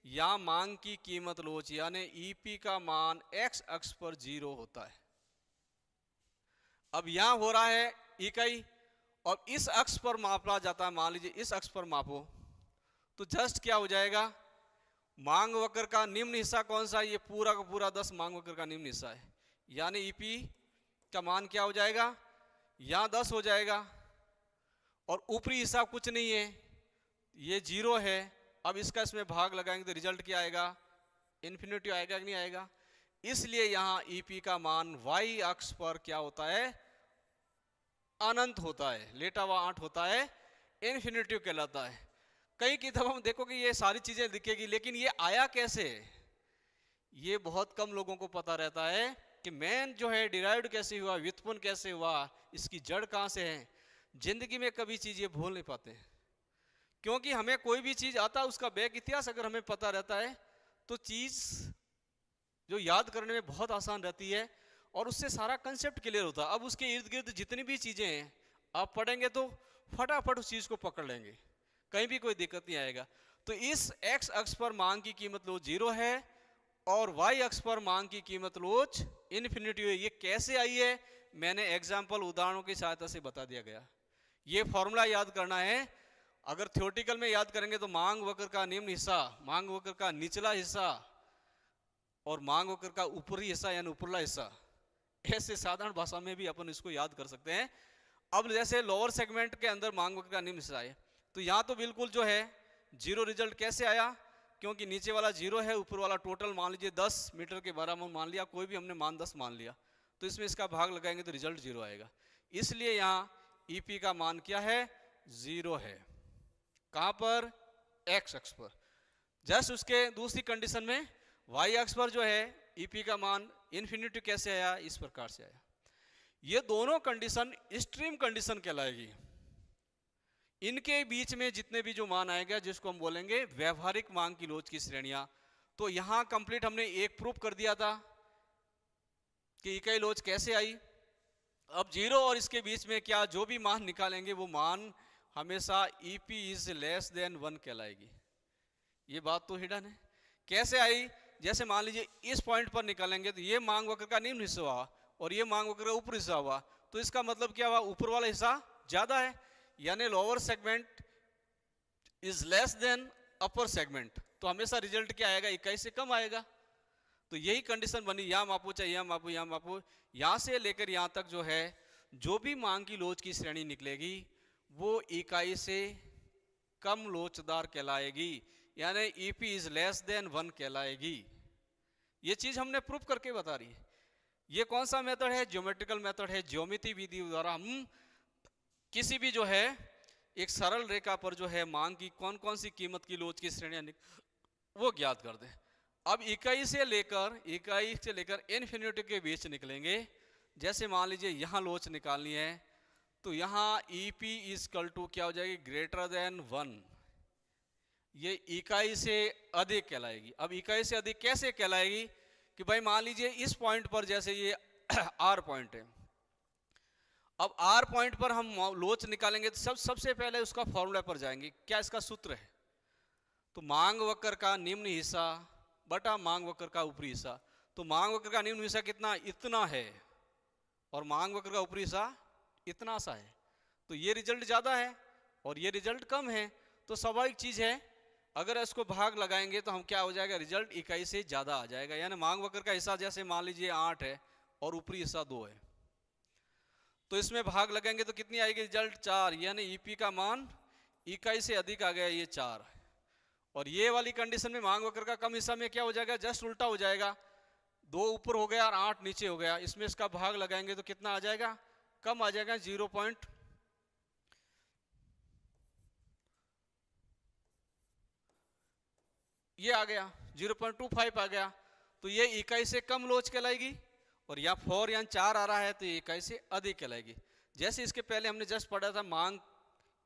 यहां मांग की कीमत लोच यानी ईपी का मान एक्स अक्ष पर 0 होता है। अब यहां हो रहा है इकाई और इस अक्ष पर मापा जाता है, मान लीजिए इस अक्ष पर मापो तो जस्ट क्या हो जाएगा, मांग वक्र का निम्न हिस्सा कौन सा है, ये पूरा का पूरा 10 मांग वक्र का निम्न हिस्सा है, यानी ईपी का मान क्या हो जाएगा, यहां 10 हो जाएगा और ऊपरी हिस्सा कुछ नहीं है, ये 0 है। अब इसका इसमें भाग लगाएंगे तो रिजल्ट क्या आएगा, इन्फिनिटी आएगा कि नहीं आएगा। इसलिए यहां ईपी का मान वाई अक्ष पर क्या होता है, अनंत होता है, लेटा हुआ 8 होता है। इन्फिनिटिव कहलाता है। कई किताबों में देखो कि ये सारी चीजें दिखेगी, लेकिन ये आया कैसे, ये बहुत कम लोगों को पता रहता है कि मैन जो है डिराइव्ड कैसे हुआ, व्युत्पन्न कैसे हुआ, इसकी जड़ कहाँ से है। जिंदगी में कभी चीज ये भूल नहीं पाते हैं, क्योंकि हमें कोई भी चीज आता है उसका बैक इतिहास अगर हमें पता रहता है तो चीज जो याद करने में बहुत आसान रहती है और उससे सारा कंसेप्ट क्लियर होता है। अब उसके इर्द गिर्द जितनी भी चीजें हैं आप पढ़ेंगे तो फटाफट उस चीज को पकड़ लेंगे, कहीं भी कोई दिक्कत नहीं आएगा। तो इस एक्स अक्ष पर मांग की कीमत लोच 0 है और वाई अक्ष पर मांग की कीमत लोच इन्फिनिटी है। ये कैसे आई है, मैंने एग्जाम्पल उदाहरणों की सहायता से बता दिया गया। ये फॉर्मूला याद करना है। अगर थ्योरेटिकल में याद करेंगे तो मांग वक्र का निम्न हिस्सा, मांग वक्र का निचला हिस्सा और मांग वक्र का ऊपरी हिस्सा यानी उपरला हिस्सा, ऐसे साधारण भाषा में भी अपन इसको याद कर सकते हैं। अब जैसे लोअर सेगमेंट के अंदर मांग वक्र का निम्न हिस्सा है, तो यहाँ तो बिल्कुल जो है 0 रिजल्ट कैसे आया, क्योंकि नीचे वाला 0 है, ऊपर वाला टोटल मान लीजिए 10 मीटर के बराबर मान लिया, कोई भी हमने मान 10 मान लिया, तो इसमें इसका भाग लगाएंगे तो रिजल्ट 0 आएगा। इसलिए यहाँ ईपी का मान क्या है, 0 है। कहाँ पर, एक्स अक्ष पर। जस्ट उसके दूसरी कंडीशन में वाई अक्ष पर जो है ईपी का मान इन्फिनिटी कैसे आया, इस प्रकार से आया। ये दोनों कंडीशन एक्सट्रीम कंडीशन कहलाएगी। इनके बीच में जितने भी जो मान आएगा जिसको हम बोलेंगे व्यवहारिक मांग की लोच की श्रेणियां। तो यहां कंप्लीट हमने एक प्रूफ कर दिया था कि इकाई लोच कैसे आई। अब 0 और इसके बीच में क्या जो भी मान निकालेंगे वो मान हमेशा ईपी इज लेस देन 1 कहलाएगी। ये बात तो हिडन है। कैसे आई, जैसे मान लीजिए इस पॉइंट पर निकालेंगे तो ये मांग वक्र का निम्न हिस्सा हुआ और ये मांग वक्र का ऊपरी हिस्सा हुआ, तो इसका मतलब क्या हुआ, ऊपर वाला हिस्सा ज्यादा है, यानी lower segment is less than upper segment. तो हमेशा रिजल्ट क्या आएगा, इकाई से कम आएगा। तो यही कंडीशन बनी, यहाँ मापो चाहे यहाँ मापो, यहाँ मापो, यहाँ से लेकर यहाँ तक जो है जो भी मांग की लोच की श्रेणी निकलेगी वो इकाई से कम लोचदार कहलाएगी, यानी ईपी इज लेस देन 1 कहलाएगी। ये चीज हमने प्रूफ करके बता रही है। ये कौन सा मेथड है, ज्योमेट्रिकल मेथड है। ज्योमिति विधि द्वारा हम किसी भी जो है एक सरल रेखा पर जो है मांग की कौन कौन सी कीमत की लोच की श्रेणियां वो ज्ञात कर दें। अब इकाई से लेकर इन्फिनिटी के बीच निकलेंगे। जैसे मान लीजिए यहाँ लोच निकालनी है तो यहाँ ईपी इक्वल टू क्या हो जाएगी, ग्रेटर देन 1। ये इकाई से अधिक कहलाएगी। अब इकाई से अधिक कैसे कहलाएगी कि भाई मान लीजिए इस पॉइंट पर, जैसे ये आर पॉइंट है, अब आर पॉइंट पर हम लोच निकालेंगे तो सबसे पहले उसका फॉर्मूला पर जाएंगे। क्या इसका सूत्र है, तो मांग वक्र का निम्न हिस्सा बटा मांग वक्र का ऊपरी हिस्सा। तो मांग वक्र का निम्न हिस्सा कितना, इतना है, और मांग वक्र का ऊपरी हिस्सा इतना सा है। तो ये रिजल्ट ज्यादा है और ये रिजल्ट कम है, तो स्वाभाविक चीज है अगर इसको भाग लगाएंगे तो हम क्या हो जाएगा, रिजल्ट इकाई से ज्यादा आ जाएगा। यानी मांग वक्र का हिस्सा जैसे मान लीजिए 8 है और ऊपरी हिस्सा 2 है, तो इसमें भाग लगाएंगे तो कितनी आएगी, रिजल्ट 4, यानी ईपी का मान इकाई से अधिक आ गया, ये 4। और ये वाली कंडीशन में मांग वक्र का कम हिस्सा में क्या हो जाएगा, जस्ट उल्टा हो जाएगा, 2 ऊपर हो गया और 8 नीचे हो गया। इसमें इसका भाग लगाएंगे तो कितना आ जाएगा, कम आ जाएगा, 0 ये आ गया, 0.25 आ गया। तो ये इकाई से कम लोच कहलाएगी, और यहाँ 4 यहाँ 4 आ रहा है तो ये इकाई से अधिक कहलाएगी। जैसे इसके पहले हमने जस्ट पढ़ा था मांग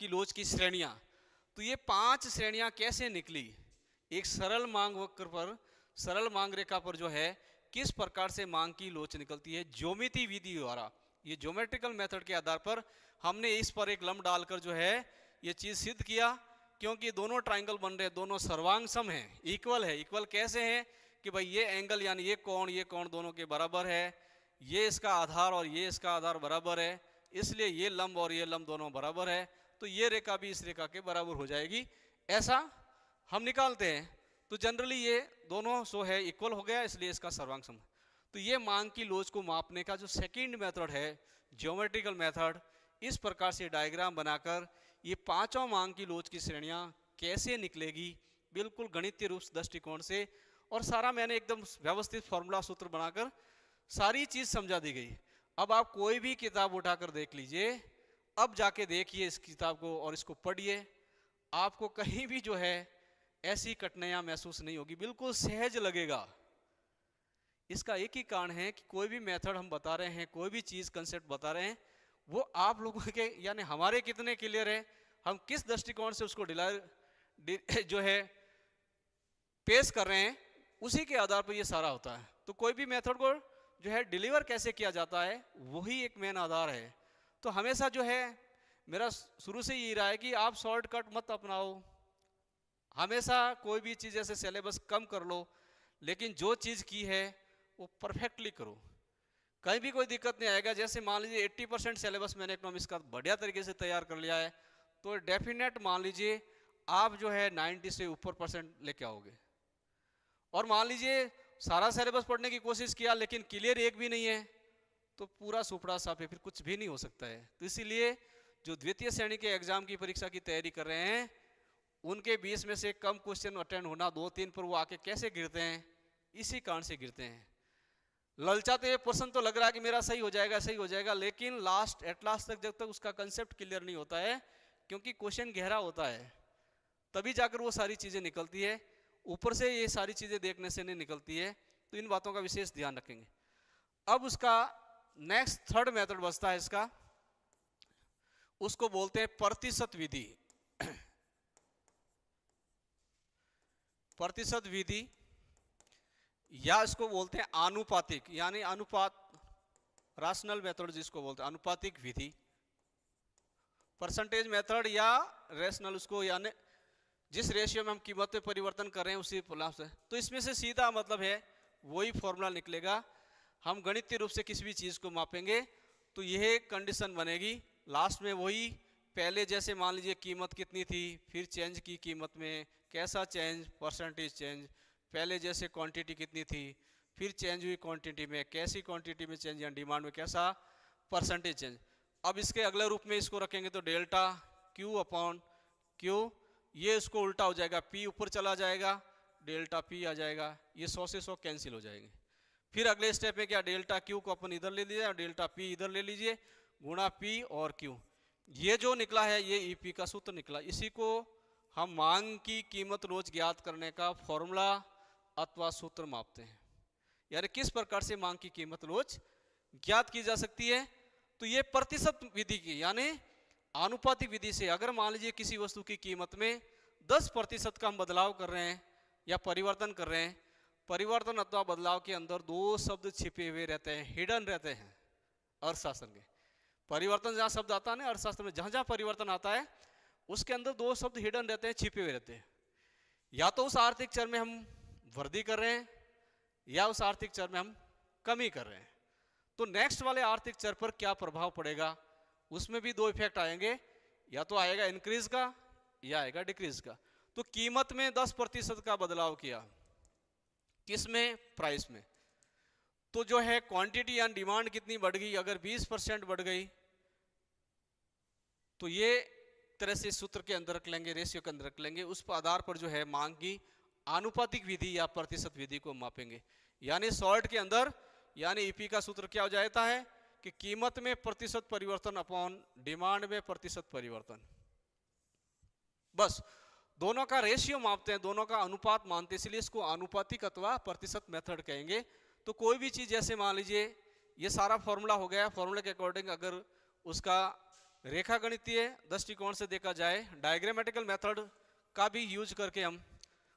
की लोच की श्रेणियां, तो ये 5 श्रेणियां कैसे निकली, एक सरल मांग वक्र पर, सरल मांग रेखा पर जो है किस प्रकार से मांग की लोच निकलती है, ज्योमिति विधि द्वारा। ये ज्योमेट्रिकल मेथड के आधार पर हमने इस पर एक लंब डालकर जो है ये चीज सिद्ध किया। क्योंकि दोनों ट्राइंगल बन रहे हैं, दोनों सर्वांग सम है, इक्वल है। इक्वल कैसे है कि भाई ये एंगल यानी ये कोण दोनों के बराबर है, ये इसका आधार और ये इसका आधार बराबर है, इसलिए ये लंब और ये लंब दोनों बराबर है, तो ये रेखा भी इस रेखा के बराबर हो जाएगी, ऐसा हम निकालते हैं। तो जनरली ये दोनों सो है इक्वल हो गया, इसलिए इसका सर्वांग सम। तो ये मांग की लोच को मापने का जो सेकंड मेथड है, ज्योमेट्रिकल मेथड, इस प्रकार से डायग्राम बनाकर ये 5 मांग की लोच की श्रेणियां कैसे निकलेगी बिल्कुल गणितीय रूप दृष्टिकोण से, और सारा मैंने एकदम व्यवस्थित फॉर्मूला सूत्र बनाकर सारी चीज समझा दी गई। अब आप कोई भी किताब उठाकर देख लीजिए, अब जाके देखिए इस किताब को और इसको पढ़िए, आपको कहीं भी जो है ऐसी कठिनाइयां महसूस नहीं होगी, बिल्कुल सहज लगेगा। इसका एक ही कारण है कि कोई भी मेथड हम बता रहे हैं, कोई भी चीज कंसेप्ट बता रहे हैं, वो आप लोगों के यानी हमारे कितने क्लियर है, हम किस दृष्टिकोण से उसको जो है पेश कर रहे हैं, उसी के आधार पर ये सारा होता है। तो कोई भी मेथड को जो है डिलीवर कैसे किया जाता है, वही एक मेन आधार है। तो हमेशा जो है मेरा शुरू से यही रहा है कि आप शॉर्टकट मत अपनाओ, हमेशा कोई भी चीज़ ऐसे सिलेबस कम कर लो, लेकिन जो चीज़ की है वो परफेक्टली करो, कहीं भी कोई दिक्कत नहीं आएगा। जैसे मान लीजिए 80% सिलेबस मैंने इकोनॉमिक्स का बढ़िया तरीके से तैयार कर लिया है, तो डेफिनेट मान लीजिए आप जो है 90 से ऊपर परसेंट लेके आओगे। और मान लीजिए सारा सिलेबस पढ़ने की कोशिश किया लेकिन क्लियर एक भी नहीं है, तो पूरा सुपड़ा साफ है, फिर कुछ भी नहीं हो सकता है। तो इसीलिए जो द्वितीय श्रेणी के एग्जाम की परीक्षा की तैयारी कर रहे हैं, उनके 20 में से कम क्वेश्चन अटेंड होना, 2-3 पर वो आके कैसे गिरते हैं, इसी कारण से गिरते हैं। ललचाते हुए प्रश्न तो लग रहा है कि मेरा सही हो जाएगा सही हो जाएगा, लेकिन एट लास्ट तक जब तक उसका कंसेप्ट क्लियर नहीं होता है, क्योंकि क्वेश्चन गहरा होता है, तभी जाकर वो सारी चीजें निकलती है। ऊपर से ये सारी चीजें देखने से नहीं निकलती है। तो इन बातों का विशेष ध्यान रखेंगे। अब उसका नेक्स्ट थर्ड मेथड बचता है इसका, उसको बोलते हैं प्रतिशत विधि। प्रतिशत विधि या इसको बोलते हैं आनुपातिक, यानी अनुपात, राशनल मेथड जिसको बोलते हैं, अनुपातिक विधि, परसेंटेज मेथड या रेशनल, उसको यानी जिस रेशियो में हम कीमत में परिवर्तन कर रहे हैं उसी फॉर्मूला से। तो इसमें से सीधा मतलब है वही फॉर्मूला निकलेगा। हम गणितीय रूप से किसी भी चीज को मापेंगे तो यह कंडीशन बनेगी लास्ट में वही, पहले जैसे मान लीजिए कीमत कितनी थी, फिर चेंज की कीमत में कैसा चेंज, परसेंटेज चेंज, पहले जैसे क्वांटिटी कितनी थी, फिर चेंज हुई क्वांटिटी में, कैसी क्वांटिटी में चेंज या डिमांड में कैसा परसेंटेज चेंज। अब इसके अगले रूप में इसको रखेंगे तो डेल्टा क्यू अपॉन क्यू, ये इसको उल्टा हो जाएगा, पी ऊपर चला जाएगा, डेल्टा पी आ जाएगा, ये 100 से 100 कैंसिल हो जाएंगे। फिर अगले स्टेप में क्या, डेल्टा क्यू को अपन इधर ले लीजिए और डेल्टा पी इधर ले लीजिए, गुणा पी और क्यू। ये जो निकला है ये ईपी का सूत्र निकला। इसी को हम मांग की कीमत रोज ज्ञात करने का फॉर्मूला अथवा सूत्र मापते हैं, यानी किस प्रकार से मांग की कीमत रोज ज्ञात की जा सकती है। तो ये प्रतिशत विधि की यानी आनुपातिक विधि से अगर मान लीजिए किसी वस्तु की कीमत में 10% का हम बदलाव कर रहे हैं या परिवर्तन कर रहे हैं, परिवर्तन अथवा बदलाव के अंदर दो शब्द छिपे हुए रहते हैं, हिडन रहते हैं अर्थशास्त्र के। परिवर्तन जहाँ शब्द आता है ना अर्थशास्त्र में, जहाँ जहाँ परिवर्तन आता है उसके अंदर दो शब्द हिडन रहते हैं, छिपे हुए रहते हैं। या तो उस आर्थिक चर में हम वृद्धि कर रहे हैं या उस आर्थिक चर में हम कमी कर रहे हैं। तो नेक्स्ट वाले आर्थिक चर पर क्या प्रभाव पड़ेगा, उसमें भी दो इफेक्ट आएंगे, या तो आएगा इंक्रीज का या आएगा डिक्रीज का। तो कीमत में 10% का बदलाव किया, किसमें, प्राइस में, तो जो है क्वांटिटी या डिमांड कितनी बढ़ गई, अगर 20% बढ़ गई तो ये तरह से सूत्र के अंदर रख लेंगे, रेशियो के अंदर रख लेंगे, उस पर आधार पर जो है मांग की आनुपातिक विधि या प्रतिशत विधि को मापेंगे। यानी शॉर्ट के अंदर यानी ईपी का सूत्र क्या हो जाता है कि कीमत में प्रतिशत परिवर्तन अपॉन डिमांड में प्रतिशत परिवर्तन, बस दोनों का रेशियो मापते हैं, दोनों का अनुपात मानते हैं, इसलिए इसको आनुपातिक अथवा प्रतिशत मेथड कहेंगे। तो कोई भी चीज जैसे मान लीजिए ये सारा फॉर्मूला हो गया, फॉर्मूले के अकॉर्डिंग अगर उसका रेखा गणितीय दृष्टिकोण से देखा जाए, डायग्रामेटिकल मेथड का भी यूज करके हम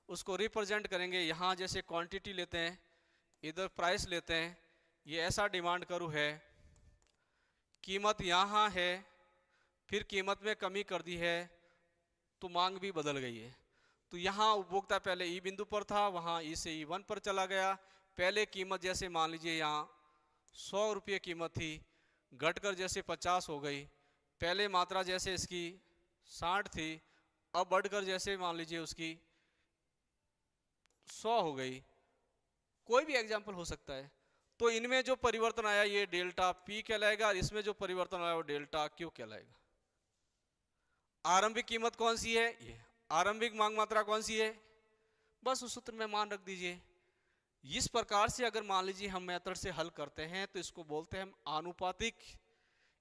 उसको रिप्रेजेंट करेंगे। यहाँ जैसे क्वांटिटी लेते हैं, इधर प्राइस लेते हैं, ये ऐसा डिमांड करू है, कीमत यहाँ है, फिर कीमत में कमी कर दी है तो मांग भी बदल गई है। तो यहाँ उपभोक्ता पहले ई बिंदु पर था, वहाँ ई से E1 पर चला गया। पहले कीमत जैसे मान लीजिए यहाँ 100 रुपये कीमत थी, घटकर जैसे 50 हो गई। पहले मात्रा जैसे इसकी 60 थी, अब बढ़कर जैसे मान लीजिए उसकी 100 हो गई। कोई भी एग्जाम्पल हो सकता है। तो इनमें जो परिवर्तन आया ये डेल्टा पी कहलाएगा, इसमें जो परिवर्तन आया वो डेल्टा क्यू कहलाएगा। आरंभिक कीमत कौन सी है, ये आरंभिक मांग मात्रा कौन सी है, बस उस सूत्र में मान रख दीजिए। इस प्रकार से अगर मान लीजिए हम मेथड से हल करते हैं तो इसको बोलते हैं हम आनुपातिक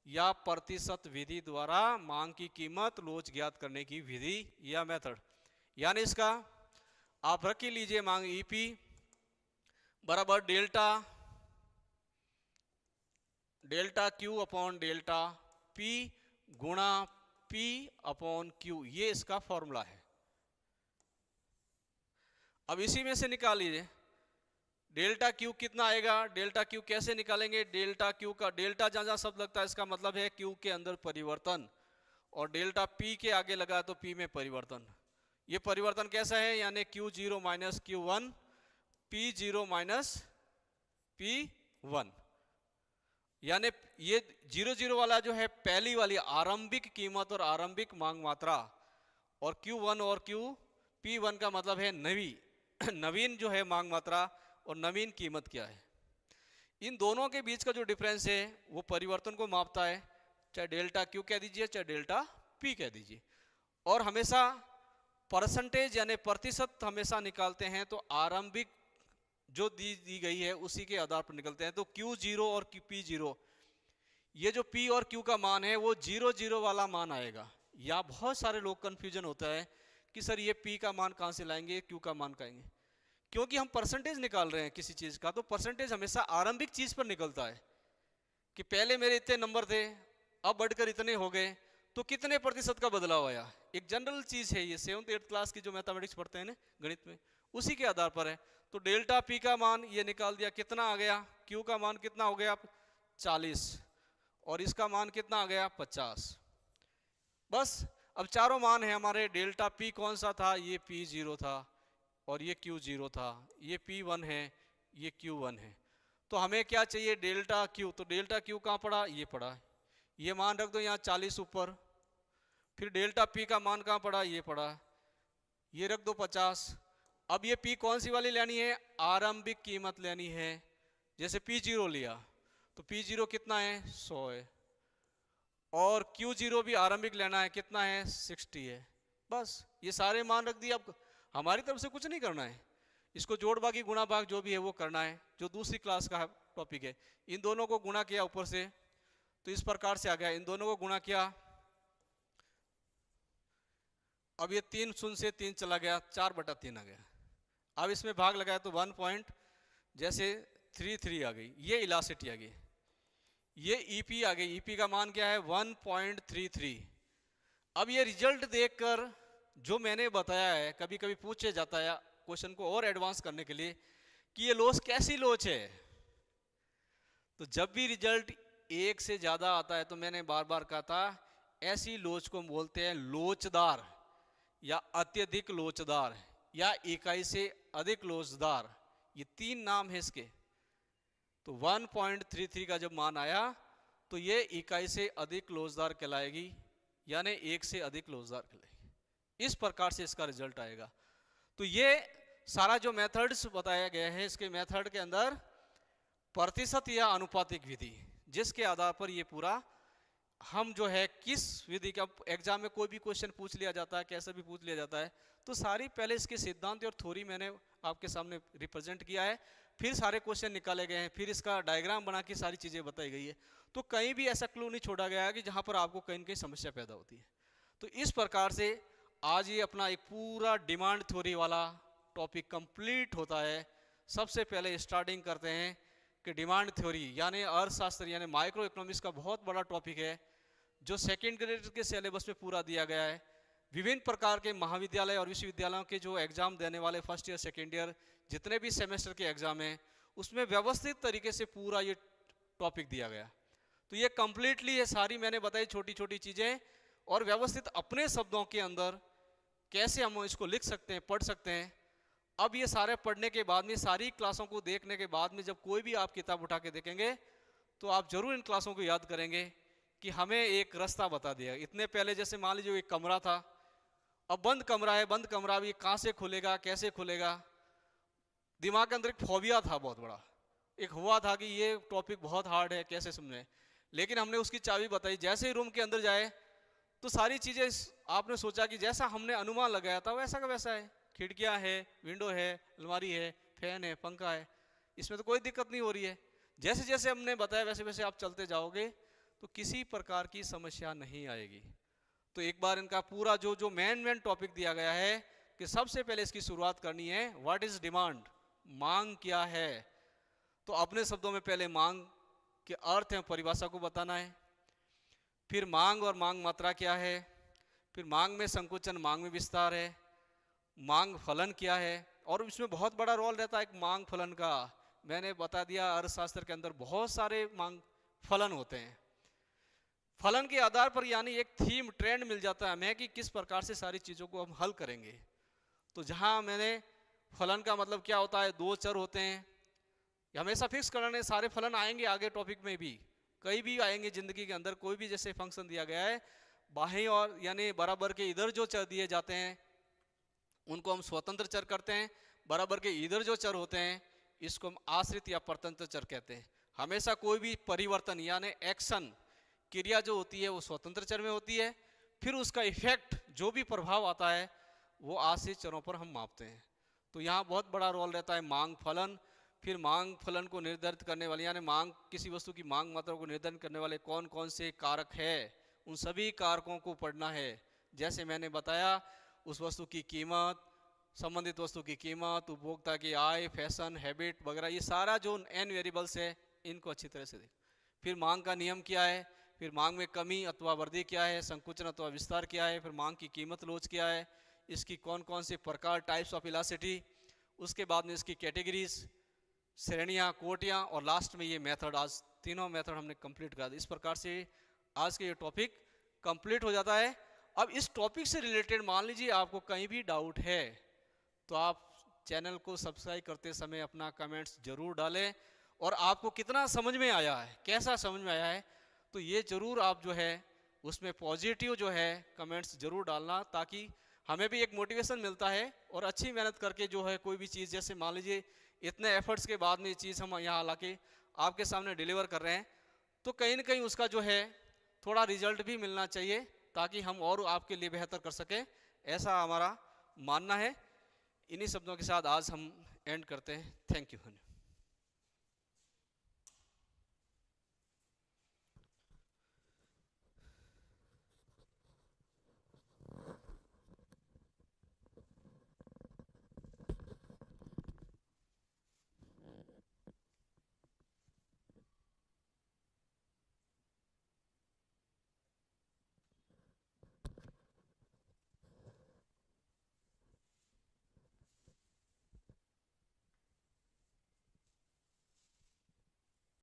या प्रतिशत विधि द्वारा मांग की कीमत लोच ज्ञात करने की विधि या मेथड। यानी इसका आप रख के लीजिए, मांग ईपी बराबर delta Q upon delta P गुणा पी अपॉन क्यू, ये इसका फॉर्मूला है। अब इसी में से निकाल लीजिए डेल्टा क्यू कितना आएगा। डेल्टा क्यू कैसे निकालेंगे? डेल्टा क्यू का डेल्टा जहां जहां शब्द लगता है इसका मतलब है क्यू के अंदर परिवर्तन, और डेल्टा पी के आगे लगा तो पी में परिवर्तन। ये परिवर्तन कैसा है? यानी Q zero minus Q one, P zero minus P one. यानी ये जीरो जीरो वाला जो है पहली वाली आरंभिक कीमत और आरंभिक मांग मात्रा, और Q1 और P1 का मतलब है नवीन जो है मांग मात्रा और नवीन कीमत क्या है। इन दोनों के बीच का जो डिफरेंस है वो परिवर्तन को मापता है, चाहे डेल्टा क्यू कह दीजिए चाहे डेल्टा पी कह दीजिए। और हमेशा परसेंटेज यानी प्रतिशत हमेशा निकालते हैं तो आरंभिक जो दी गई है उसी के आधार पर निकलते हैं। तो Q0 और P0, ये जो P और Q का मान है वो 0 वाला मान आएगा। या बहुत सारे लोग कंफ्यूजन होता है कि सर ये P का मान कहाँ से लाएंगे, Q का मान कहेंगे, क्योंकि हम परसेंटेज निकाल रहे हैं किसी चीज का, तो परसेंटेज हमेशा आरंभिक चीज पर निकलता है कि पहले मेरे इतने नंबर थे अब बढ़कर इतने हो गए तो कितने प्रतिशत का बदलाव आया। एक जनरल चीज है ये, 7th 8th क्लास की जो मैथमेटिक्स पढ़ते हैं ना गणित में, उसी के आधार पर है। तो डेल्टा पी का मान ये निकाल दिया, कितना आ गया, क्यू का मान कितना हो गया 40, और इसका मान कितना आ गया 50। बस अब चारों मान है हमारे। डेल्टा पी कौन सा था? ये P0 था, और ये Q0 था, ये P1 है, ये Q1 है। तो हमें क्या चाहिए? Delta Q. तो डेल्टा क्यू कहाँ पड़ा? ये पड़ा, ये मान रख दो यहाँ 40 ऊपर। फिर डेल्टा पी का मान कहाँ पड़ा? ये पड़ा, ये रख दो 50। अब ये P कौन सी वाली लेनी है? आरंभिक कीमत लेनी है। जैसे P0 लिया तो P0 कितना है? 100 है, और Q0 भी आरंभिक लेना है, कितना है? 60 है। बस ये सारे मान रख दिए। अब हमारी तरफ से कुछ नहीं करना है, इसको जोड़ बाकी गुणा भाग जो भी है वो करना है, जो दूसरी क्लास का टॉपिक है। इन दोनों को गुणा किया ऊपर से तो इस प्रकार से आ गया, इन दोनों को गुणा किया, अब ये 3 शून्य से 3 चला गया, 4/3 आ गया। अब इसमें भाग लगाया तो 1.33 आ गई, ये इलास्टिसिटी आ गई, ये ईपी आ गई। ईपी का मान क्या है? 1.33। अब ये रिजल्ट देखकर जो मैंने बताया है, कभी कभी पूछे जाता है क्वेश्चन को और एडवांस करने के लिए कि ये लोच कैसी लोच है। तो जब भी रिजल्ट 1 से ज्यादा आता है तो मैंने बार बार कहा था ऐसी लोच को बोलते हैं लोचदार, या अत्यधिक लोचदार, या इकाई से अधिक लोचदार। ये 3 नाम है इसके। तो 1.33 का जब मान आया तो ये इकाई से अधिक लोचदार कहलाएगी, यानी 1 से अधिक लोचदार कहलाएगी। इस प्रकार से इसका रिजल्ट आएगा। तो ये सारा जो मेथड्स बताया गया है, इसके मेथड के अंदर प्रतिशत या अनुपातिक विधि, जिसके आधार पर ये पूरा हम जो है किस विधि का एग्जाम में कोई भी क्वेश्चन पूछ लिया जाता है, कैसे भी पूछ लिया जाता है, तो सारी पहले इसके सिद्धांत और थ्योरी मैंने आपके सामने रिप्रेजेंट किया है, फिर सारे क्वेश्चन निकाले गए हैं, फिर इसका डायग्राम बना के सारी चीज़ें बताई गई है। तो कहीं भी ऐसा क्लू नहीं छोड़ा गया है कि जहाँ पर आपको कहीं न कहीं समस्या पैदा होती है। तो इस प्रकार से आज ये अपना एक पूरा डिमांड थ्योरी वाला टॉपिक कंप्लीट होता है। सबसे पहले स्टार्टिंग करते हैं कि डिमांड थ्योरी यानी अर्थशास्त्र यानी माइक्रो इकोनॉमिक्स का बहुत बड़ा टॉपिक है, जो सेकेंड ग्रेड के सिलेबस में पूरा दिया गया है। विभिन्न प्रकार के महाविद्यालय और विश्वविद्यालयों के जो एग्जाम देने वाले फर्स्ट ईयर सेकेंड ईयर जितने भी सेमेस्टर के एग्जाम हैं, उसमें व्यवस्थित तरीके से पूरा ये टॉपिक दिया गया। तो ये कंप्लीटली ये सारी मैंने बताई छोटी छोटी चीज़ें, और व्यवस्थित अपने शब्दों के अंदर कैसे हम इसको लिख सकते हैं, पढ़ सकते हैं। अब ये सारे पढ़ने के बाद में, सारी क्लासों को देखने के बाद में, जब कोई भी आप किताब उठा के देखेंगे तो आप जरूर इन क्लासों को याद करेंगे कि हमें एक रास्ता बता दिया। इतने पहले जैसे मान लीजिए एक कमरा था, अब बंद कमरा है, बंद कमरा भी कहाँ से खुलेगा, कैसे खुलेगा, दिमाग के अंदर एक फोबिया था बहुत बड़ा, एक हुआ था कि ये टॉपिक बहुत हार्ड है, कैसे समझे। लेकिन हमने उसकी चाबी बताई, जैसे ही रूम के अंदर जाए तो सारी चीज़ें आपने सोचा कि जैसा हमने अनुमान लगाया था वैसा का वैसा है। खिड़कियाँ है, विंडो है, अलमारी है, फैन है, पंखा है, इसमें तो कोई दिक्कत नहीं हो रही है। जैसे जैसे हमने बताया वैसे वैसे आप चलते जाओगे तो किसी प्रकार की समस्या नहीं आएगी। तो एक बार इनका पूरा जो मेन टॉपिक दिया गया है कि सबसे पहले इसकी शुरुआत करनी है, व्हाट इज डिमांड, मांग क्या है। तो अपने शब्दों में पहले मांग के अर्थ एवं परिभाषा को बताना है, फिर मांग और मांग मात्रा क्या है, फिर मांग में संकुचन, मांग में विस्तार है, मांग फलन क्या है, और इसमें बहुत बड़ा रोल रहता है एक मांग फलन का। मैंने बता दिया अर्थशास्त्र के अंदर बहुत सारे मांग फलन होते हैं। फलन के आधार पर यानी एक थीम, ट्रेंड मिल जाता है हमें कि किस प्रकार से सारी चीज़ों को हम हल करेंगे। तो जहाँ मैंने फलन का मतलब क्या होता है, दो चर होते हैं, हमेशा फिक्स करने, सारे फलन आएंगे आगे टॉपिक में भी, कई भी आएंगे जिंदगी के अंदर। कोई भी जैसे फंक्शन दिया गया है, बाहीं और यानी बराबर के इधर जो चर दिए जाते हैं उनको हम स्वतंत्र चर करते हैं, बराबर के इधर जो चर होते हैं इसको हम आश्रित या परतंत्र चर कहते हैं। हमेशा कोई भी परिवर्तन यानी एक्शन, क्रिया जो होती है वो स्वतंत्र चर में होती है, फिर उसका इफेक्ट, जो भी प्रभाव आता है वो आश्रित चरों पर हम मापते हैं। तो यहाँ बहुत बड़ा रोल रहता है मांग फलन। फिर मांग फलन को निर्धारित करने वाले यानी मांग, किसी वस्तु की मांग मात्रा को निर्धारित करने वाले कौन कौन से कारक है, उन सभी कारकों को पढ़ना है। जैसे मैंने बताया, उस वस्तु की कीमत, संबंधित वस्तु की कीमत, उपभोक्ता की आय, फैशन, हैबिट वगैरह, ये सारा जो n वेरिएबल्स है इनको अच्छी तरह से देख। फिर मांग का नियम क्या है, फिर मांग में कमी अथवा वृद्धि क्या है, संकुचन अथवा विस्तार क्या है, फिर मांग की कीमत लोच क्या है, इसकी कौन कौन से प्रकार, टाइप्स ऑफ इलास्टिसिटी, उसके बाद में इसकी कैटेगरीज, श्रेणियाँ, कोटियाँ, और लास्ट में ये मेथड। आज तीनों मेथड हमने कंप्लीट करा दिया। इस प्रकार से आज के ये टॉपिक कंप्लीट हो जाता है। अब इस टॉपिक से रिलेटेड मान लीजिए आपको कहीं भी डाउट है तो आप चैनल को सब्सक्राइब करते समय अपना कमेंट्स जरूर डालें, और आपको कितना समझ में आया है, कैसा समझ में आया है, तो ये जरूर आप जो है उसमें पॉजिटिव जो है कमेंट्स जरूर डालना, ताकि हमें भी एक मोटिवेशन मिलता है और अच्छी मेहनत करके जो है कोई भी चीज़, जैसे मान लीजिए इतने एफर्ट्स के बाद में ये चीज़ हम यहाँ लाके आपके सामने डिलीवर कर रहे हैं, तो कहीं ना कहीं उसका जो है थोड़ा रिजल्ट भी मिलना चाहिए, ताकि हम और आपके लिए बेहतर कर सकें, ऐसा हमारा मानना है। इन्हीं शब्दों के साथ आज हम एंड करते हैं। Thank you.